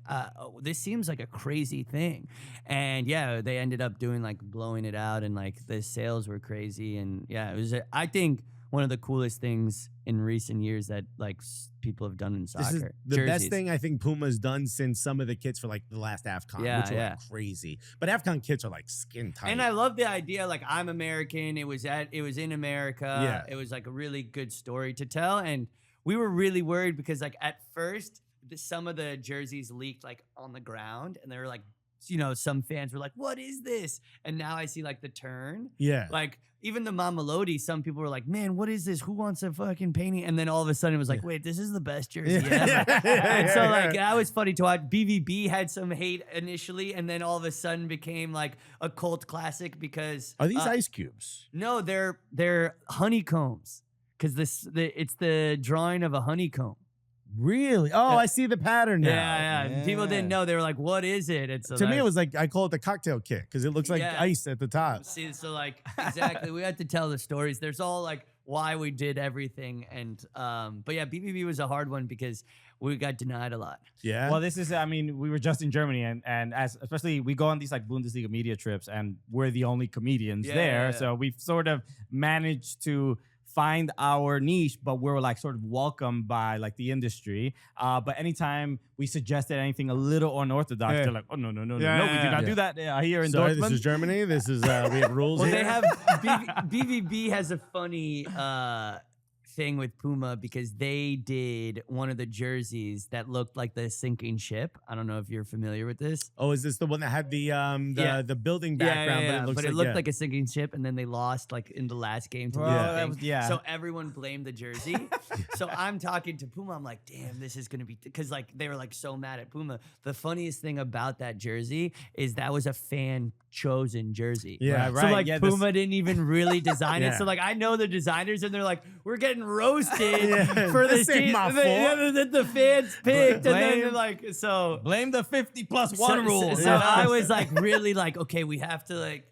this seems like a crazy thing. And yeah, they ended up doing like blowing it out, and like the sales were crazy. And yeah, it was I think one of the coolest things in recent years that like people have done in soccer. This is the Jerseys. best thing I think Puma's done since some of the kits for like the last AFCON, Yeah, which were yeah. like crazy. But AFCON kits are like skin tight. And I love the idea, like I'm American. It was in America. Yeah. It was like a really good story to tell. And we were really worried because like at first some of the jerseys leaked like on the ground, and they were like, some fans were like, what is this? And now I see like the turn. Yeah. Like even the Mamelodi, some people were like, man, what is this? Who wants a fucking painting? And then all of a sudden it was like, wait, this is the best jersey ever. And so like that was funny to watch. BVB had some hate initially, and then all of a sudden became like a cult classic because Are these ice cubes? no, they're honeycombs, because it's the drawing of a honeycomb. Really? Oh, I see the pattern now. Yeah. People didn't know. They were like, what is it? It's To me, it was like, I call it the cocktail kit because it looks like Yeah. ice at the top. See, so like exactly, we had to tell the stories. There's all like why we did everything, and but yeah, BBB was a hard one because we got denied a lot. Yeah. Well, we were just in Germany, and especially we go on these like Bundesliga media trips, and we're the only comedians there. Yeah. So we've sort of managed to find our niche, but we're like sort of welcomed by like the industry. But anytime we suggested anything a little unorthodox, they're like, oh, no, we do not do that here in Sorry, Dortmund. this is Germany. This is, we have rules Well, here. they have BVB has a funny thing with Puma because they did one of the jerseys that looked like the sinking ship. I don't know if you're familiar with this. Oh, is this the one that had the Yeah. the building background? But it looks like a sinking ship, and then they lost like in the last game to Well, the that thing. was- yeah. So everyone blamed the jersey. So I'm talking to Puma. I'm like, damn, this is gonna be because like they were like so mad at Puma. The funniest thing about that jersey is that was a fan chosen jersey. Yeah, Right, So right. like Yeah, this- Puma didn't even really design Yeah. it. So like I know the designers, and they're like, we're getting roasted Yeah, for this this ain't team my that the fans picked, and then Blame- they're like, so Blame the 50+1 rule. so I was like really like, okay, we have to like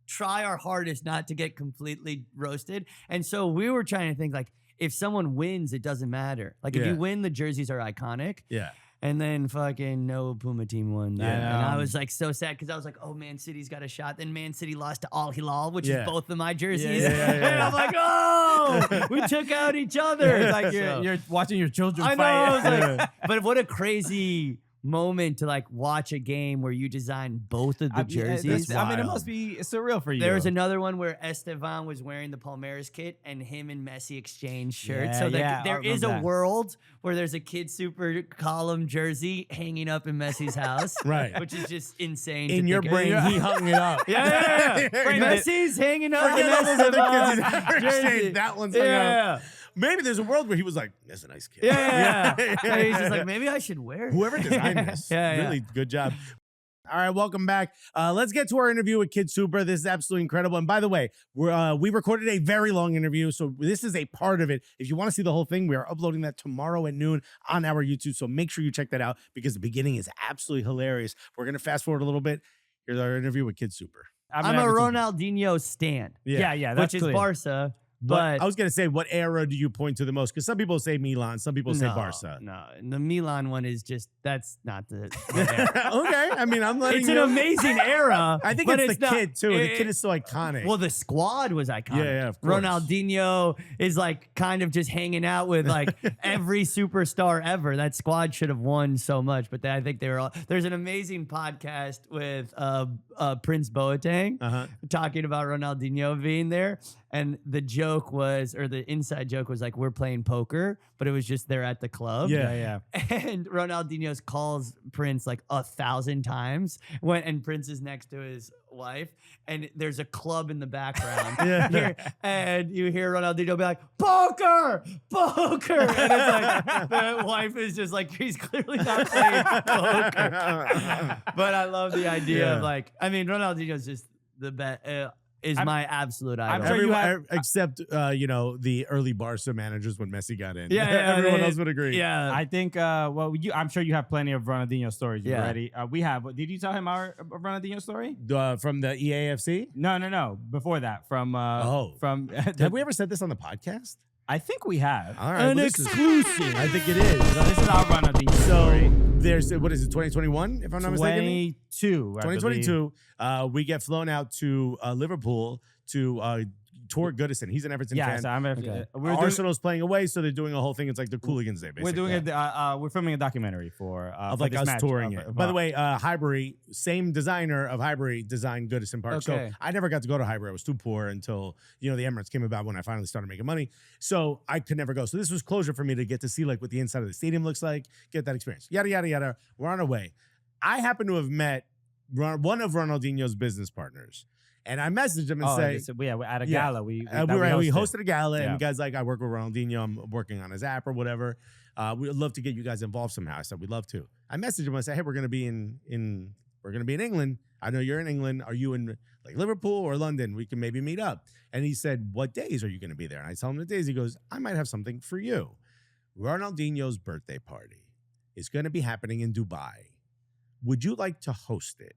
try our hardest not to get completely roasted. And so we were trying to think like, if someone wins, it doesn't matter. Like if Yeah. you win, the jerseys are iconic. yeah. And then fucking no Puma team won. Yeah. And I was like so sad because I was like, oh, Man City's got a shot. Then Man City lost to Al Hilal, which Yeah. is both of my jerseys. Yeah, yeah, yeah. And I'm like, oh, we took out each other. It's like So- you're watching your children I know. fight. I was like, but what a crazy moment to like watch a game where you design both of the jerseys. I mean, it must be surreal for you. There was another one where Esteban was wearing the Palmeiras kit and him and Messi exchanged shirts. Yeah, So yeah, I there is remember a that. world where there's a KidSuper column jersey hanging up in Messi's house. Right. Which is just insane. In to your think brain, of. he hung it up. Yeah. Forget Messi's hanging up in all those other kids Esteban's he's ever jersey. exchanged. That one's hung up. Yeah. Maybe there's a world where he was like, "That's a nice kid." Yeah. And he's just like, maybe I should wear it. Whoever designed this, Yeah, yeah. really good job. All right, welcome back. Let's get to our interview with KidSuper. This is absolutely incredible. And by the way, we recorded a very long interview, so this is a part of it. If you want to see the whole thing, we are uploading that tomorrow at noon on our YouTube. So make sure you check that out because the beginning is absolutely hilarious. We're gonna fast forward a little bit. Here's our interview with KidSuper. I'm a Ronaldinho stan. Yeah, Which that's is clear. Barca. But I was gonna say, what era do you point to the most? Because some people say Milan, some people say Barca. No, the Milan one is just that's not the era. Okay, I mean, I'm letting It's you. an amazing era. I think but it's the not- kid too. The kid is so iconic. Well, the squad was iconic. Yeah, of course. Ronaldinho is like kind of just hanging out with like every superstar ever. That squad should have won so much, but I think they were all. There's an amazing podcast with Prince Boateng talking about Ronaldinho being there. And the joke was, or the inside joke was like, we're playing poker, but it was just they're at the club. Yeah. And Ronaldinho calls Prince like 1,000 times and Prince is next to his wife, and there's a club in the background. And you hear Ronaldinho be like, poker, poker. And it's like, the wife is just like, he's clearly not playing poker. But I love the idea of like, I mean, Ronaldinho's just the best. Is my absolute idol. I'm sure you have, except the early Barca managers when Messi got in. Yeah, Everyone else would agree. Yeah. I think. I'm sure you have plenty of Ronaldinho stories already. We have. Did you tell him our Ronaldinho story? From the EAFC? No. Before that, from. From. Have we ever said this on the podcast? I think we have. All right, An well, exclusive. I think it is. So this is our Ronaldinho So story. there's what is it? 2021, if I'm not mistaken. 22. 2022. We get flown out to Liverpool to tour Goodison. He's an Everton fan. So I'm. Arsenal's playing away, so they're doing a whole thing. It's like the Cooligans Day, basically. We're doing we're filming a documentary for of for like this us match touring of- it. of By our- the way, Highbury, same designer of Highbury designed Goodison Park. Okay. So I never got to go to Highbury. I was too poor until the Emirates came about when I finally started making money. So I could never go. So this was closure for me to get to see like what the inside of the stadium looks like, get that experience. Yada yada yada. We're on our way. I happen to have met one of Ronaldinho's business partners. And I messaged him and say, we're at a gala. We hosted a gala, and Yeah. the guy's like, I work with Ronaldinho. I'm working on his app or whatever. We'd love to get you guys involved somehow. I said, we'd love to. I messaged him. I said, hey, we're gonna be in England. I know you're in England. Are you in like Liverpool or London? We can maybe meet up. And he said, what days are you gonna be there? And I tell him the days. He goes, I might have something for you. Ronaldinho's birthday party is gonna be happening in Dubai. Would you like to host it?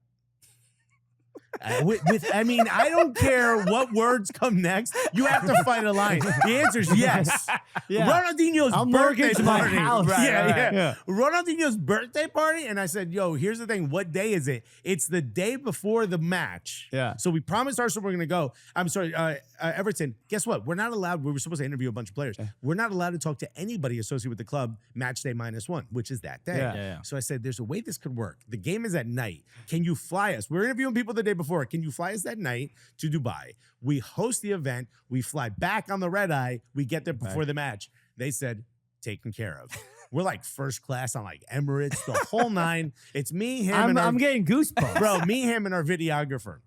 I mean, I don't care what words come next. You have to fight a line. The answer is yes. Ronaldinho's I'll birthday mortgage my party. house. Yeah. Ronaldinho's birthday party. And I said, yo, here's the thing. What day is it? It's the day before the match. Yeah. So we promised Arsenal we're going to go. I'm sorry, Everton. Guess what? We're not allowed. We were supposed to interview a bunch of players. We're not allowed to talk to anybody associated with the club match day -1, which is that day. Yeah. So I said, there's a way this could work. The game is at night. Can you fly us? We're interviewing people the day before. Can you fly us that night to Dubai? We host the event. We fly back on the red eye. We get there before the match. They said, taken care of. We're like first class on like Emirates, the whole nine. It's me, him, I'm getting goosebumps. bro, me, him, and our videographer.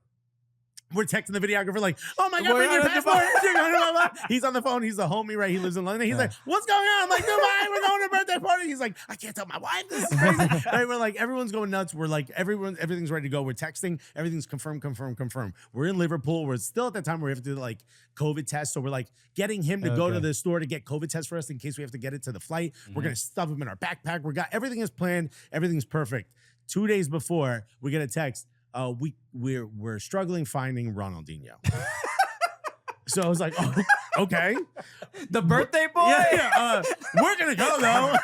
We're texting the videographer like, oh my God, We're bring your on passport. He's on the phone. He's a homie, right? He lives in London. He's like, what's going on? I'm like, Dubai, we're going to a birthday party. He's like, I can't tell my wife. This is crazy. Right? We're like, everyone's going nuts. We're like, everything's ready to go. We're texting. Everything's confirmed. We're in Liverpool. We're still at that time where we have to do like COVID tests. So we're like getting him to go to the store to get COVID tests for us in case we have to get it to the flight. We're going to stuff him in our backpack. Everything is planned. Everything's perfect. 2 days before, we get a text. We're struggling finding Ronaldinho. So I was like, oh, okay. The birthday boy? Yeah. We're gonna go though.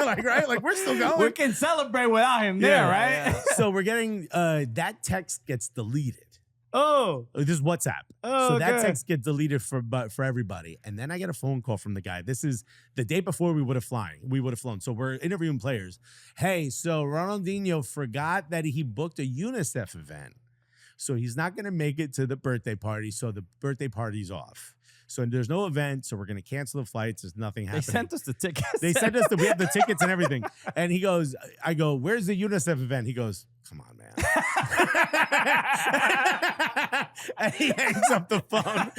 Like we're still going. We can celebrate without him there, right? So we're getting that text gets deleted. Oh. This is WhatsApp. Oh, so that okay. text gets deleted for everybody. And then I get a phone call from the guy. This is the day before we would have flown. So we're interviewing players. Hey, so Ronaldinho forgot that he booked a UNICEF event. So he's not going to make it to the birthday party. So the birthday party's off. So there's no event. So we're going to cancel the flights. There's nothing happening. They sent us the tickets. They sent us we have the tickets and everything. And he goes, I go, where's the UNICEF event? He goes, come on, man. And he hangs up the phone.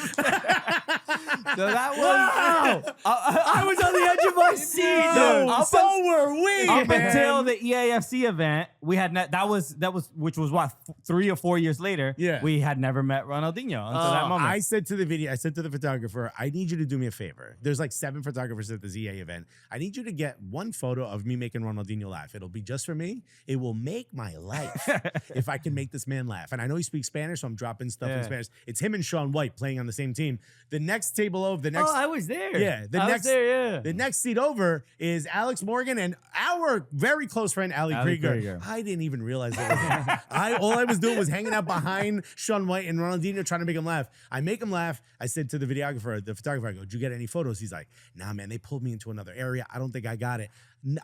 So that was I was on the edge of my seat. No, so were we. up man. until the EAFC event. We had that was which was what 3 or 4 years later. Yeah. We had never met Ronaldinho until that moment. I said to the photographer, I need you to do me a favor. There's like 7 photographers at the ZA event. I need you to get one photo of me making Ronaldinho laugh. It'll be just for me. It will make my life if I can make this man laugh. And I know he speaks Spanish, so I'm dropping stuff in Spanish. It's him and Sean White playing on the same team. The next table over. The next, I was there. Yeah, the next seat over is Alex Morgan and our very close friend Ali Krieger. I didn't even realize that. All I was doing was hanging out behind Sean White and Ronaldinho, trying to make him laugh. I make him laugh. I said to the photographer, I go, "Did you get any photos?" He's like, "Nah, man, they pulled me into another area. I don't think I got it."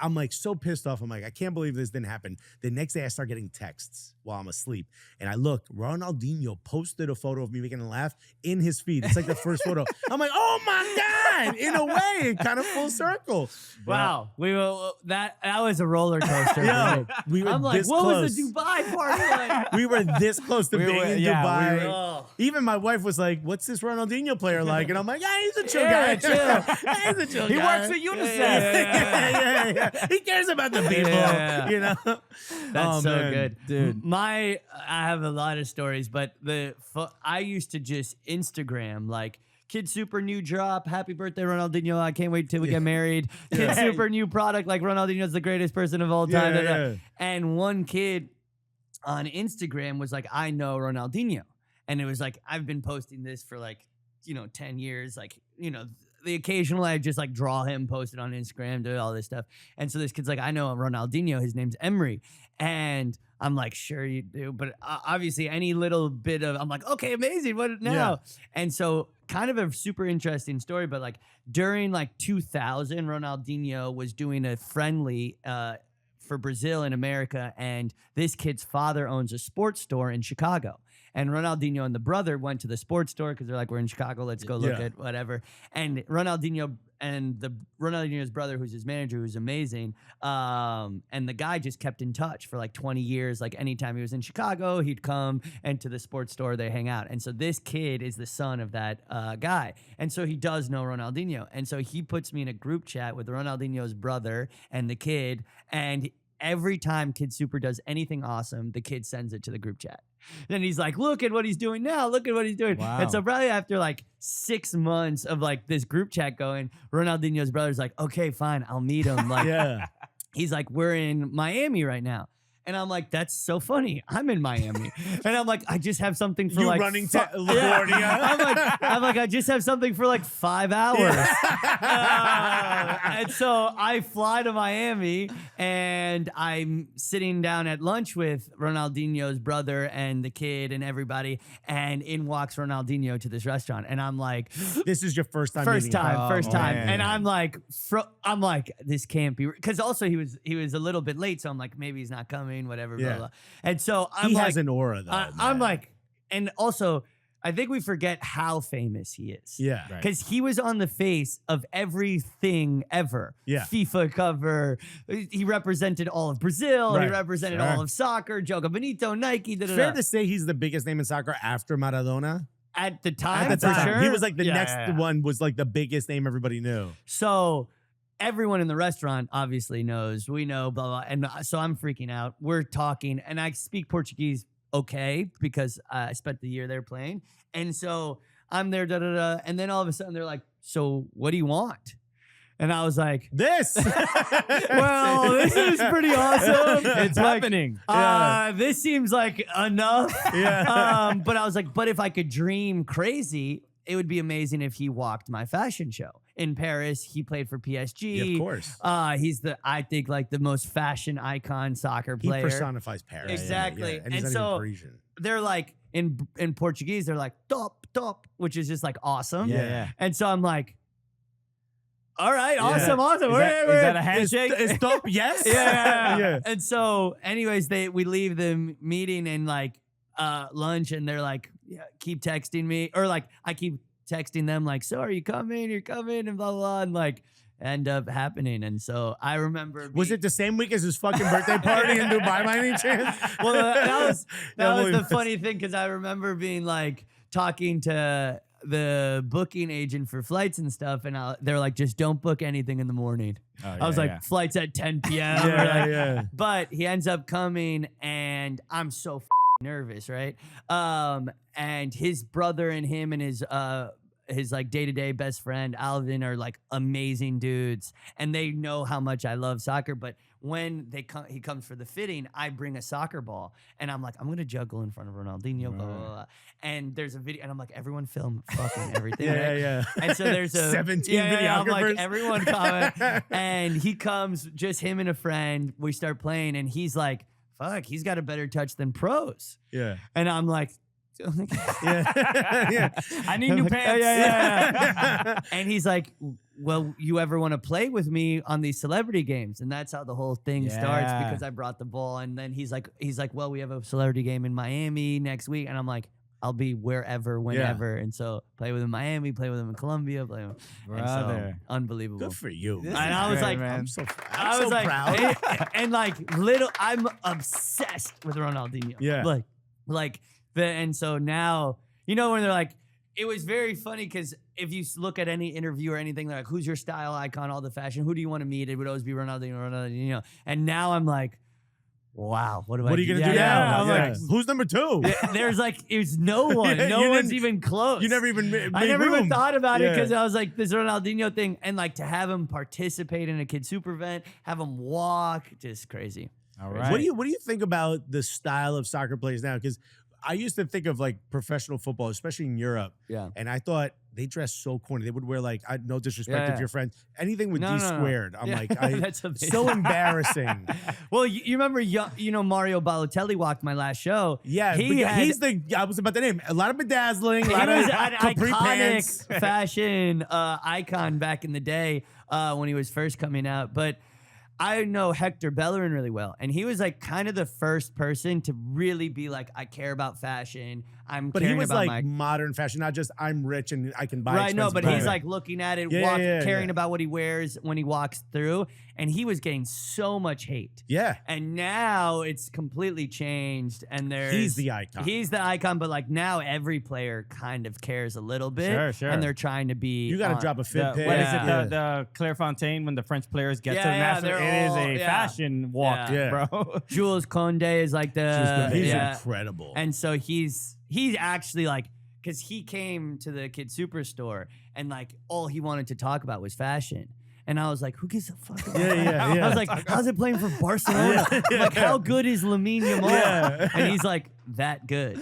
I'm like so pissed off. I'm like, I can't believe this didn't happen. The next day I start getting texts while I'm asleep. And I look, Ronaldinho posted a photo of me making him laugh in his feed. It's like the first photo. I'm like, oh my God, in a way, kind of full circle. Wow. That was a roller coaster. Yo, we were I'm like, this what close. was the Dubai party like? We were this close to being in Dubai. Oh. Even my wife was like, what's this Ronaldinho player like? And I'm like, yeah, he's a chill Yeah, guy. chill. He's a chill He guy. works at UNICEF. Yeah. He cares about the people, you know? That's so man. good. Dude. I have a lot of stories, but I used to just Instagram like KidSuper new drop. Happy birthday, Ronaldinho. I can't wait till we get married. KidSuper new product. Like Ronaldinho's the greatest person of all time. Yeah. And one kid on Instagram was like, I know Ronaldinho. And it was like, I've been posting this for like, 10 years. Like, the occasional I just like draw him, post it on Instagram, do all this stuff. And so this kid's like, I know Ronaldinho. His name's Emery. And I'm like, sure you do. But obviously any little bit of, I'm like, okay, amazing. What now? Yeah. And so kind of a super interesting story, but like during like 2000, Ronaldinho was doing a friendly for Brazil in America. And this kid's father owns a sports store in Chicago. And Ronaldinho and the brother went to the sports store because they're like, we're in Chicago, let's go look at whatever. And Ronaldinho and Ronaldinho's brother, who's his manager, who's amazing, and the guy just kept in touch for like 20 years. Like anytime he was in Chicago, he'd come, and to the sports store, they hang out. And so this kid is the son of that guy. And so he does know Ronaldinho. And so he puts me in a group chat with Ronaldinho's brother and the kid, and every time KidSuper does anything awesome, the kid sends it to the group chat. Then he's like, look at what he's doing now. Look at what he's doing. Wow. And so probably after like 6 months of like this group chat going, Ronaldinho's brother's like, okay, fine, I'll meet him. Like, he's like, we're in Miami right now. And I'm like, that's so funny. I'm in Miami. And I'm like, I just have something for like running to LaGuardia. I'm like, I just have something for like 5 hours. And so I fly to Miami and I'm sitting down at lunch with Ronaldinho's brother and the kid and everybody. And in walks Ronaldinho to this restaurant. And I'm like, this is your first time. First time. man. And I'm like, this can't be, because also he was a little bit late. So I'm like, maybe he's not coming. Whatever, blah, blah. And so I'm he like, has an aura though. I'm like, and also I think we forget how famous he is. Yeah. Because he was on the face of everything ever. Yeah. FIFA cover. He represented all of Brazil. Right. He represented all of soccer. Joga Bonito, Nike. Fair to say he's the biggest name in soccer after Maradona. At the time, At the time, for sure. he was like the next one was like the biggest name everybody knew. So everyone in the restaurant obviously knows. We know, blah, blah. And so I'm freaking out. We're talking, and I speak Portuguese okay because I spent the year there playing. And so I'm there, da, da, da. And then all of a sudden they're like, so what do you want? And I was like, this. well, this is pretty awesome. It's happening. This seems like enough. Yeah. But I was like, but if I could dream crazy, it would be amazing if he walked my fashion show. In Paris, he played for PSG. Yeah, of course. He's I think like the most fashion icon soccer He player. personifies Paris. Exactly. Yeah. And he's not so even Parisian. they're like in Portuguese, they're like top, which is just like awesome. Yeah. And so I'm like, all right, Yeah. awesome. Is that a handshake? Is top? Yes. Yeah. And so, anyways, we leave the meeting and like lunch, and they're like, yeah, keep texting me, or like I keep texting them like, so are you coming? You're coming, and blah blah blah, and like end up happening. And so I remember. Was it the same week as his fucking birthday party in Dubai by any chance? Well, that was Definitely the was. funny thing, because I remember being like talking to the booking agent for flights and stuff, and they're like, just don't book anything in the morning. I was like, flights at 10 p.m. Yeah. But he ends up coming, and I'm so nervous, right? And his brother and him and his like day-to-day best friend Alvin are like amazing dudes, and they know how much I love soccer. But when he comes for the fitting, I bring a soccer ball, and I'm like, I'm gonna juggle in front of Ronaldinho, blah, blah, blah. And there's a video, and I'm like, everyone film fucking everything. Yeah. And so there's a 17 I'm like, videographers. everyone comment. And he comes, just him and a friend. We start playing, and he's like, fuck, he's got a better touch than pros. Yeah. And I'm like, Yeah. I need new pants. Yeah. And he's like, well, you ever want to play with me on these celebrity games? And that's how the whole thing starts, Yeah. because I brought the ball. And then he's like, well, we have a celebrity game in Miami next week. And I'm like, I'll be wherever, whenever. And so play with him in Miami, play with him in Colombia, play with him. Brother. So, unbelievable. Good for you. This And is I was great, like, man. I'm so proud. and like I'm obsessed with Ronaldinho. Yeah. And so now, you know, when they're like, it was very funny because if you look at any interview or anything, they're like, who's your style icon, all the fashion, who do you want to meet? It would always be Ronaldinho. And now I'm like, wow, what What are you gonna do now? Who's number 2? There's like, it's no one. No one's even close. You never even made I never room. even thought about it because I was like, this Ronaldinho thing. And like to have him participate in a KidSuper event, have him walk, just crazy. All right. What do you think about the style of soccer players now? Because I used to think of like professional football, especially in Europe. Yeah. And I thought they dress so corny. They would wear like, no disrespect Yeah. if your friend, anything with No, D no, no. squared. I'm Yeah. like, That's amazing. so embarrassing. Well, you remember, you know, Mario Balotelli walked my last show. Yeah, he's I was about to name a lot of bedazzling, a He lot was of an capri iconic pants. fashion icon back in the day when he was first coming out. But I know Hector Bellerin really well, and he was like kind of the first person to really be like, I care about fashion. But he caring was about like modern fashion, not just I'm rich and I can buy. right. No, expensive but clothes. he's like looking at it, Yeah, caring about what he wears when he walks through, and he was getting so much hate. yeah. And now it's completely changed, and He's the icon. He's the icon, but like now every player kind of cares a little bit, Sure. and they're trying to be. You got to on- drop a fit pic. What is it? Yeah. The Clairefontaine when the French players get to the Yeah, national, they're it is all- a fashion walk, Yeah. bro. Jules Conde is like the He's yeah. incredible. And so he's actually like, because he came to the KidSuper store and like all he wanted to talk about was fashion. And I was like, who gives a fuck about that? yeah. I was like, how's it playing for Barcelona? Like, how good is Lamine Yamal? Yeah. And he's like, that good.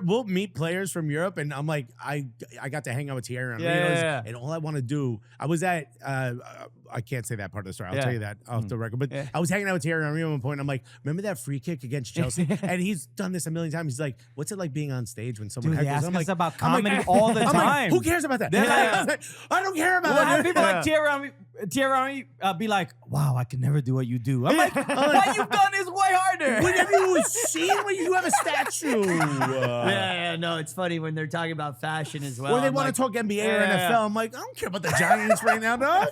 We'll meet players from Europe, and I'm like, I got to hang out with Thierry Henry, Yeah. and all I want to do, I was at, I can't say that part of the story. I'll Yeah. tell you that off the record. But I was hanging out with Thierry Henry at one point. And I'm like, remember that free kick against Chelsea? And he's done this a million times. He's like, what's it like being on stage when someone Dude, they heckles? ask I'm us like, about I'm like, comedy all the I'm like, time. who cares about that? Yeah. I don't care about Well, I it. have people like Thierry be like, wow, I can never do what you do. I'm like, what you've done is way harder. What have you seen when you have a statue? No, it's funny when they're talking about fashion as well. Or they I'm want like, to talk NBA or yeah. NFL. I'm like, I don't care about the Giants right now, dog.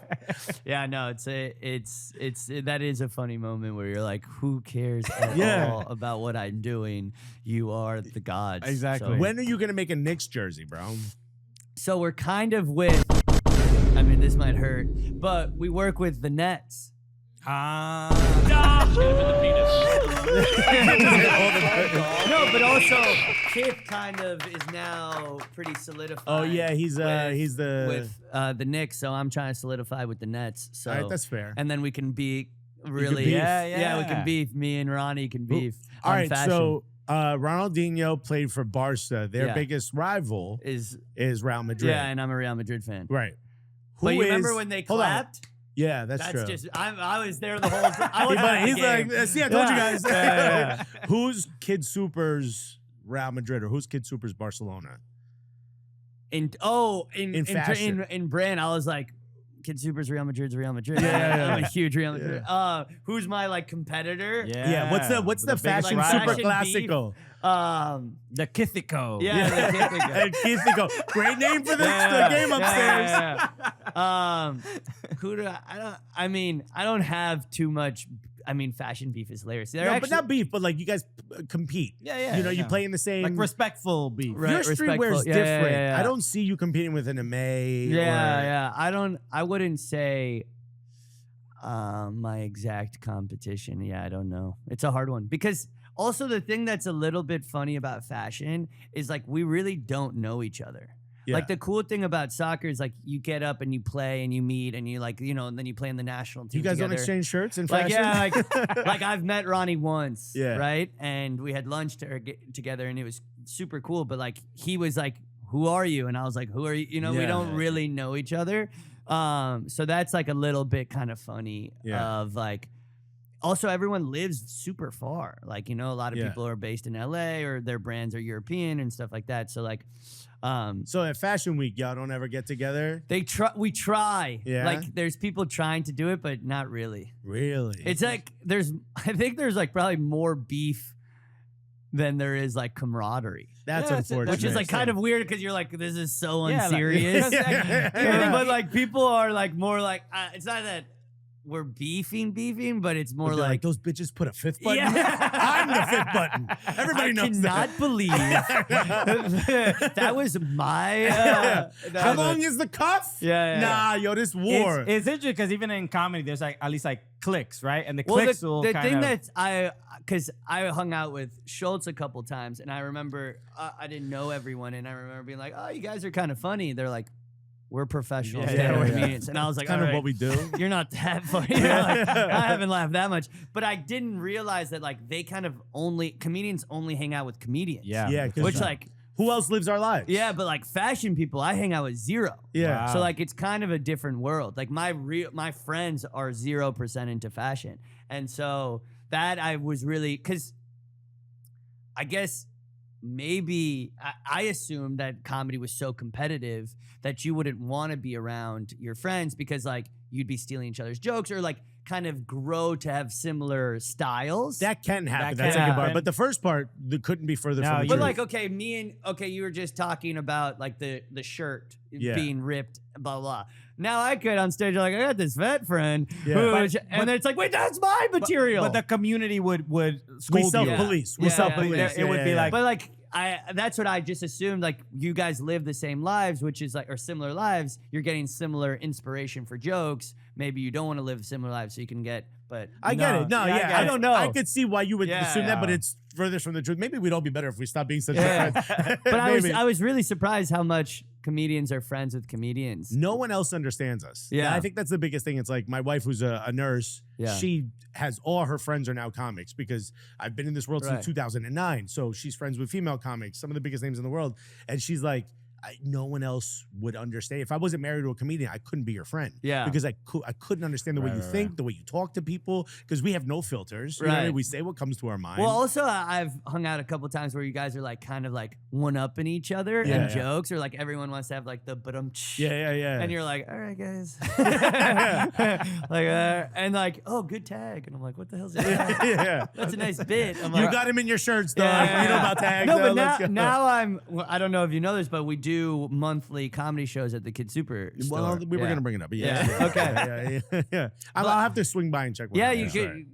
Yeah, no, that is a funny moment where you're like, who cares at Yeah. all about what I'm doing? You are the gods. Exactly. So, When are you gonna make a Knicks jersey, bro? so we're kind of with, I mean, this might hurt, but we work with the Nets. No, but also Kip kind of is now pretty solidified. Oh yeah, he's with the Knicks, so I'm trying to solidify with the Nets. So All right, that's fair. and then we can be really beef. yeah, we can beef. Me and Ronnie can beef. All on right, fashion. so Ronaldinho played for Barca. Their Yeah. biggest rival is is Real Madrid. yeah, and I'm a Real Madrid fan. Right. But you Who remember is- when they hold on. clapped? Yeah, that's true. just I was there the whole time. I was at the He's game. like, see, I told you Yeah. guys. Who's KidSuper's Real Madrid or who's KidSuper's Barcelona? In fashion. brand, I was like, KidSuper's Real Madrid's Real Madrid. Yeah. I'm a huge Real Madrid. Who's my like competitor? Yeah. What's the biggest fashion rival. super Fashion classico? The Kithico. Yeah, the El Kithico. Great name for the game upstairs. Who do I don't have too much. I mean, fashion beef is hilarious. But not beef, but like you guys compete. Yeah. You know, you play in the same. like respectful beef. Right. Your streetwear is respectful. Yeah, different. yeah. I don't see you competing with an MA. Yeah. I wouldn't say my exact competition. Yeah, I don't know. It's a hard one because also the thing that's a little bit funny about fashion is like we really don't know each other. Like the cool thing about soccer is like you get up and you play and you meet and you like, and then you play in the national team. You guys together. don't exchange shirts and Like, fashion? like I've met Ronnie once, Yeah. right? And we had lunch together and it was super cool. But like he was like, "Who are you?" And I was like, "Who are you?" We don't really know each other. So that's like a little bit kind of funny of like, also everyone lives super far. Like, a lot of people are based in LA or their brands are European and stuff like that. So like, so at Fashion Week, y'all don't ever get together? we try. Yeah. Like there's people trying to do it, but not really. Really? It's like I think there's like probably more beef than there is like camaraderie. That's unfortunate. Which is like kind of weird because you're like, this is so Yeah, like- unserious. Yeah. But like people are like more like, it's not that we're beefing, but it's more But they're like, those bitches put a fifth button. Yeah. I'm the fifth button. Everybody knows cannot that. believe that was my. How long is the cuff? Yeah. Nah, yo, this war. It's interesting because even in comedy, there's like at least like cliques, right? And the Well, cliques will the kind thing of. that's because I hung out with Schultz a couple times, and I remember I didn't know everyone, and I remember being like, "Oh, you guys are kind of funny." They're like, "We're professional stand-up comedians," and I was like, kind "All of right, what we do. You're not that funny." Like, I haven't laughed that much, but I didn't realize that like they kind of comedians only hang out with comedians. Yeah, 'cause which like. who else lives our lives? Yeah, but like fashion people, I hang out with zero. Yeah. Wow. So like it's kind of a different world. Like my friends are 0% into fashion. And so that I was really, because I guess maybe I assumed that comedy was so competitive that you wouldn't want to be around your friends because like you'd be stealing each other's jokes or like kind of grow to have similar styles. That can happen. That That's can a good part. happen. But the first part couldn't be further No, from the you- But truth. like, okay, you were just talking about like the shirt being ripped, blah, blah. Now I could on stage, like, I got this vet friend, and then it's like, wait, that's my material. But the community would we scold you. self-police. We Yeah, self-police. It would be like- But like, that's what I just assumed. Like, you guys live the same lives, which is like, or similar lives. You're getting similar inspiration for jokes. Maybe you don't want to live similar lives, so you can get. But I get No, it. No, yeah, I yeah, get I it. don't know. I could see why you would Yeah. assume that, but it's furthest from the truth. Maybe we'd all be better if we stopped being such Yeah. good friends. but Maybe. I was really surprised how much comedians are friends with comedians. No one else understands us. Yeah. And I think that's the biggest thing. It's like my wife, who's a nurse, Yeah. she has all her friends are now comics because I've been in this world Right. since 2009. So she's friends with female comics, some of the biggest names in the world. And she's like, no one else would understand. If I wasn't married to a comedian, I couldn't be your friend. Yeah. Because I couldn't understand the way you think, the way you talk to people, because we have no filters. You know what I mean? Right. We say what comes to our mind. Well, also, I've hung out a couple times where you guys are like kind of like one-upping each other Yeah, and yeah. jokes, or like everyone wants to have like the but yeah. and you're like, all right, guys, like, and like, oh, good tag, and I'm like, what the hell's that? yeah. That's a nice bit. I'm You like, got him in your shirts, though. Yeah. You know about tags. No, though. but Let's go. now well, I don't know if you know this, but we do monthly comedy shows at the KidSuper store. Well, we were Yeah. gonna bring it up. But Yeah. yeah. Okay. Yeah. I'll have to swing by and check. One Yeah, out. you Sure. could.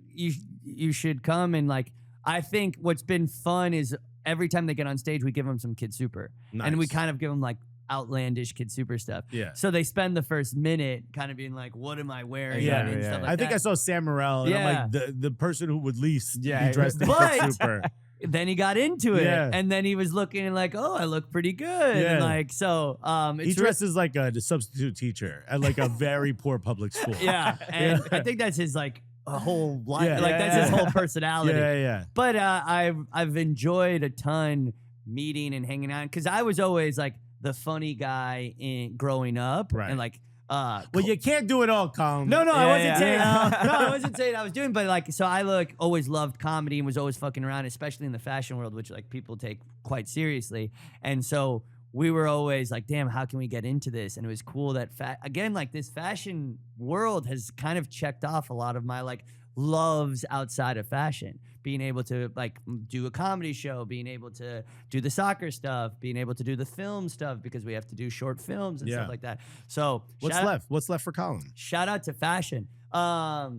You should come and like. I think what's been fun is every time they get on stage, we give them some KidSuper, and we Nice. kind of give them like outlandish KidSuper stuff. Yeah. So they spend the first minute kind of being like, "What am I wearing?" Yeah, and yeah, stuff yeah. like I think that. I saw Sam Morril, and Yeah. I'm like the person who would least Yeah, be dressed in but- super. Then he got into it, Yeah. and then he was looking and like, "Oh, I look pretty good." Yeah. And like, so He it's dresses like a substitute teacher at like a very poor public school. yeah, and I think that's his like a whole life. Yeah. Like that's his Yeah. whole personality. Yeah. But I've enjoyed a ton meeting and hanging out because I was always like the funny guy in growing up, Right. and like Well, you can't do it all, Colin. no, I Yeah, wasn't yeah. saying Yeah. no, I wasn't saying I was doing, but like so I always loved comedy and was always fucking around, especially in the fashion world, which like people take quite seriously, and so. We were always like, damn, how can we get into this? And it was cool that, again, like this fashion world has kind of checked off a lot of my like loves outside of fashion. Being able to like do a comedy show, being able to do the soccer stuff, being able to do the film stuff because we have to do short films and Yeah. stuff like that. So What's left? What's left for Colin? shout out to fashion. Yeah,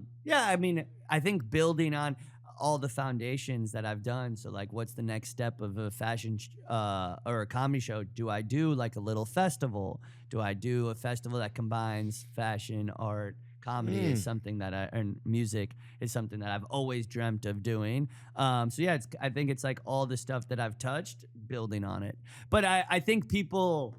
I mean, I think building on all the foundations that I've done. So like, what's the next step of a fashion or a comedy show? Do I do like a little festival? Do I do a festival that combines fashion, art, comedy is something that and music is something that I've always dreamt of doing. So yeah, I think it's like all the stuff that I've touched, building on it. But I think people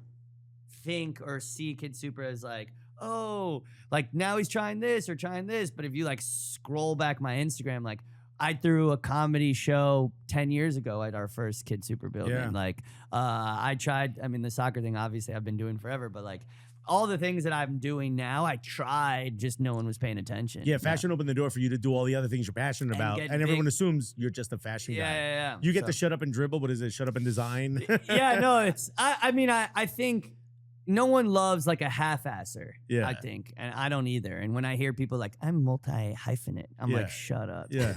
think or see KidSuper as like, oh, like now he's trying this or trying this. But if you like scroll back my Instagram, like I threw a comedy show 10 years ago at our first KidSuper building. Yeah. Like I tried, I mean, the soccer thing, obviously I've been doing forever, but like all the things that I'm doing now, I tried, just no one was paying attention. Yeah, fashion opened the door for you to do all the other things you're passionate And about. get And everyone big. assumes you're just a fashion guy. Yeah. You get So- to shut up and dribble. What is it? Shut up and design? yeah, no, it's, I mean, I think no one loves like a half-asser, Yeah. I think, and I don't either. And when I hear people like, I'm multi-hyphenate, I'm Yeah. like, shut up. Yeah.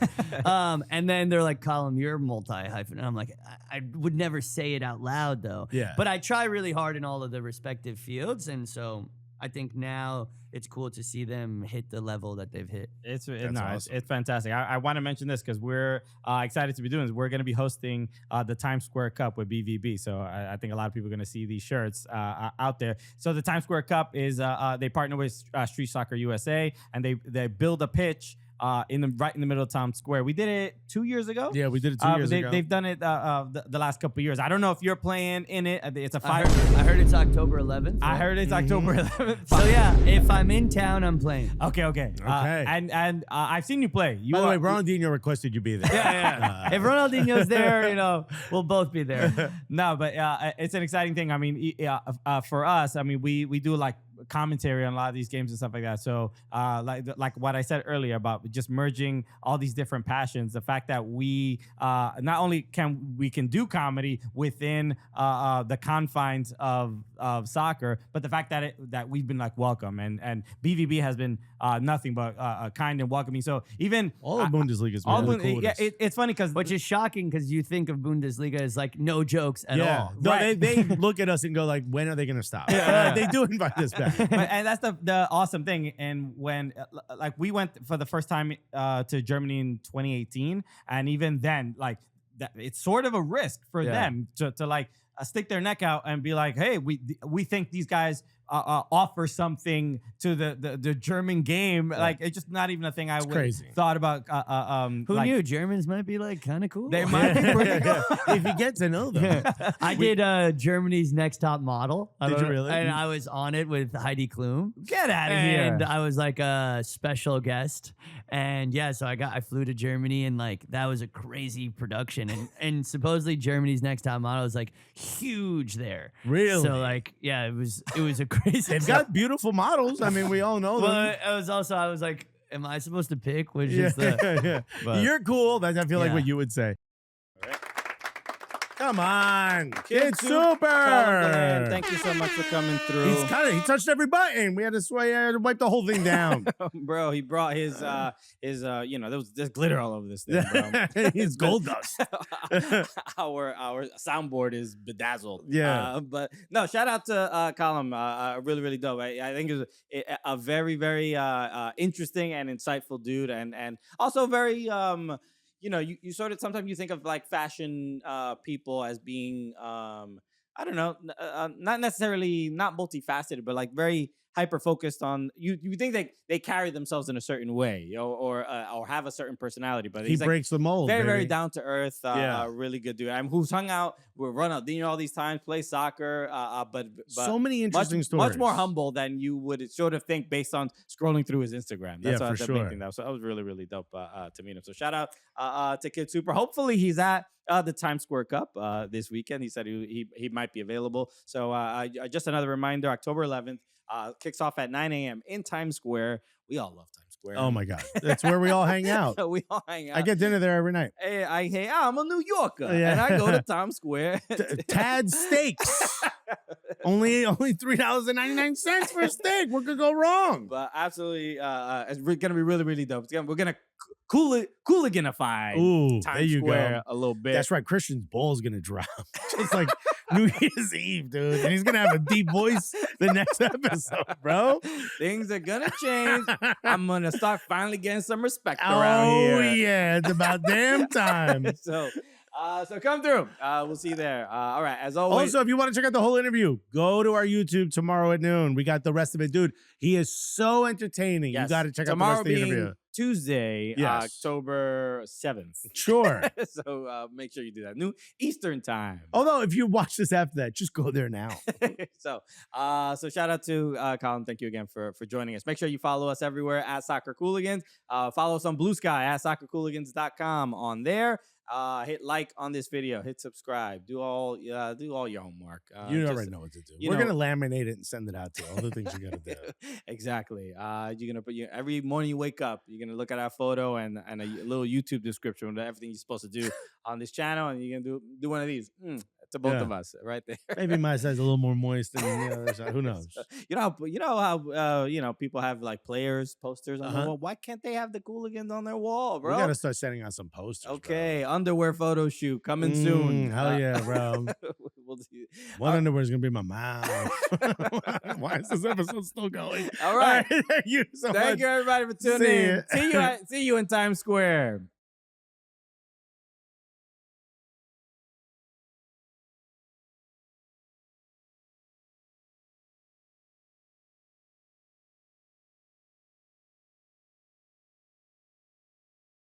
And then they're like, Colin, you're multi-hyphenate. I'm like, I would never say it out loud though. Yeah. But I try really hard in all of the respective fields. And so I think now it's cool to see them hit the level that they've hit. It's awesome. it's fantastic. I want to mention this because we're excited to be doing this. We're going to be hosting the Times Square Cup with BVB. So I think a lot of people are going to see these shirts out there. So the Times Square Cup is they partner with Street Soccer USA, and they build a pitch right in the middle of Times Square. We did it 2 years ago. Yeah, we did it 2 years ago. They've done it the last couple of years. I don't know if you're playing in it. It's a I 5. heard it's October 11th. I heard it's October 11th. So yeah, if I'm in town, I'm playing. Okay. Okay. And I've seen you play. You By the way, are- Ronaldinho requested you be there. Yeah. If Ronaldinho's there, we'll both be there. No, but it's an exciting thing. I mean, for us, I mean, we do like commentary on a lot of these games and stuff like that. So, like what I said earlier about just merging all these different passions, the fact that we not only can do comedy within the confines of soccer, but the fact that we've been like welcome, and BVB has been nothing but kind and welcoming. So even All of Bundesliga's all really Bund- cool with yeah, us. it's funny because Which is shocking because you think of Bundesliga as like no jokes at Yeah. all. No, Right. they look at us and go like, when are they going to stop? They do invite us back. and that's the awesome thing. And when like we went for the first time to Germany in 2018, and even then, like that, it's sort of a risk for Yeah. them to like stick their neck out and be like, hey, we think these guys offer something to the German game. Like it's just not even a thing I would crazy. thought about. Who like, knew Germans might be like kind of cool? They might be pretty cool. If you get to know them. I did Germany's Next Top Model. Did you really? And I was on it with Heidi Klum. Get out of And here. I was like a special guest. And yeah, so I flew to Germany, and like that was a crazy production. And supposedly Germany's Next Top Model is like huge there. Really? So like, yeah, it was a crazy. They've got beautiful models. I mean, we all know them. But it was also, I was like, am I supposed to pick which is the yeah. but- You're cool. That's I feel like Yeah. what you would say. Come on, Kid Kid Colin, Super. thank you so much for coming through. He touched every button. We had to wipe the whole thing down. Bro, he brought his there's glitter all over this thing, bro. It's gold dust. our soundboard is bedazzled. Yeah. But no, shout out to Colin. Really, really dope. I think it was a very, very interesting and insightful dude, and also very you sort of sometimes you think of like fashion people as being I don't know, not necessarily not multifaceted, but like very hyper focused on you think they carry themselves in a certain way or have a certain personality, but He he's like breaks the mold. very, very baby. down to earth, Yeah. really good dude. Who's hung out with Ronaldinho all these times, play soccer, but So many interesting stories. much more humble than you would sort of think based on scrolling through his Instagram. That's Yeah, for the main sure. thing. So that was really, really dope to meet him. So shout out to KidSuper. Hopefully he's at the Times Square Cup this weekend. He said he might be available. So just another reminder: October 11th kicks off at 9 a.m. in Times Square. We all love Times Square. Oh my God. That's where we all hang out. We all hang out. I get dinner there every night. Hey, I'm a New Yorker, Yeah. and I go to Times Square. Tad steaks. only $3.99 for a steak. What could go wrong? But absolutely, it's gonna be really, really dope. We're gonna Cooliganify Ooh, there Times you Square go. a little bit. That's right. Christian's ball's gonna drop, just like New Year's Eve, dude. And he's gonna have a deep voice the next episode, bro. Things are gonna change. I'm gonna start finally getting some respect around Oh here. yeah, it's about damn time. So come through. We'll see you there. All right. As always. Also, if you want to check out the whole interview, go to our YouTube tomorrow at noon. We got the rest of it, dude. He is so entertaining. Yes. You got to check out the Tomorrow rest of the being interview. Tuesday, Yes. October 7th. Sure. So make sure you do that. New Eastern time. Although, if you watch this after that, just go there now. So shout out to Colin. Thank you again for joining us. Make sure you follow us everywhere at Soccer Cooligans. Follow us on Blue Sky at soccercooligans.com on there. Hit like on this video. Hit subscribe. Do all your homework. You already know what to do. We're gonna laminate it and send it out to you. All the things you gotta do. Exactly. You're gonna put every morning you wake up. You're gonna look at our photo and a little YouTube description of everything you're supposed to do on this channel, and you're gonna do one of these. To both of us, right there. Maybe my side's a little more moist than the other side. Who knows? You know how people have like players posters on the wall. Why can't they have the Cooligans on their wall, bro? We gotta start sending out some posters. Okay, bro. Underwear photo shoot coming soon. Hell yeah, bro. We'll do. One underwear is gonna be my mouth. Why is this episode still going? All right. Thank you so much. Thank you everybody for tuning in. See you in Times Square.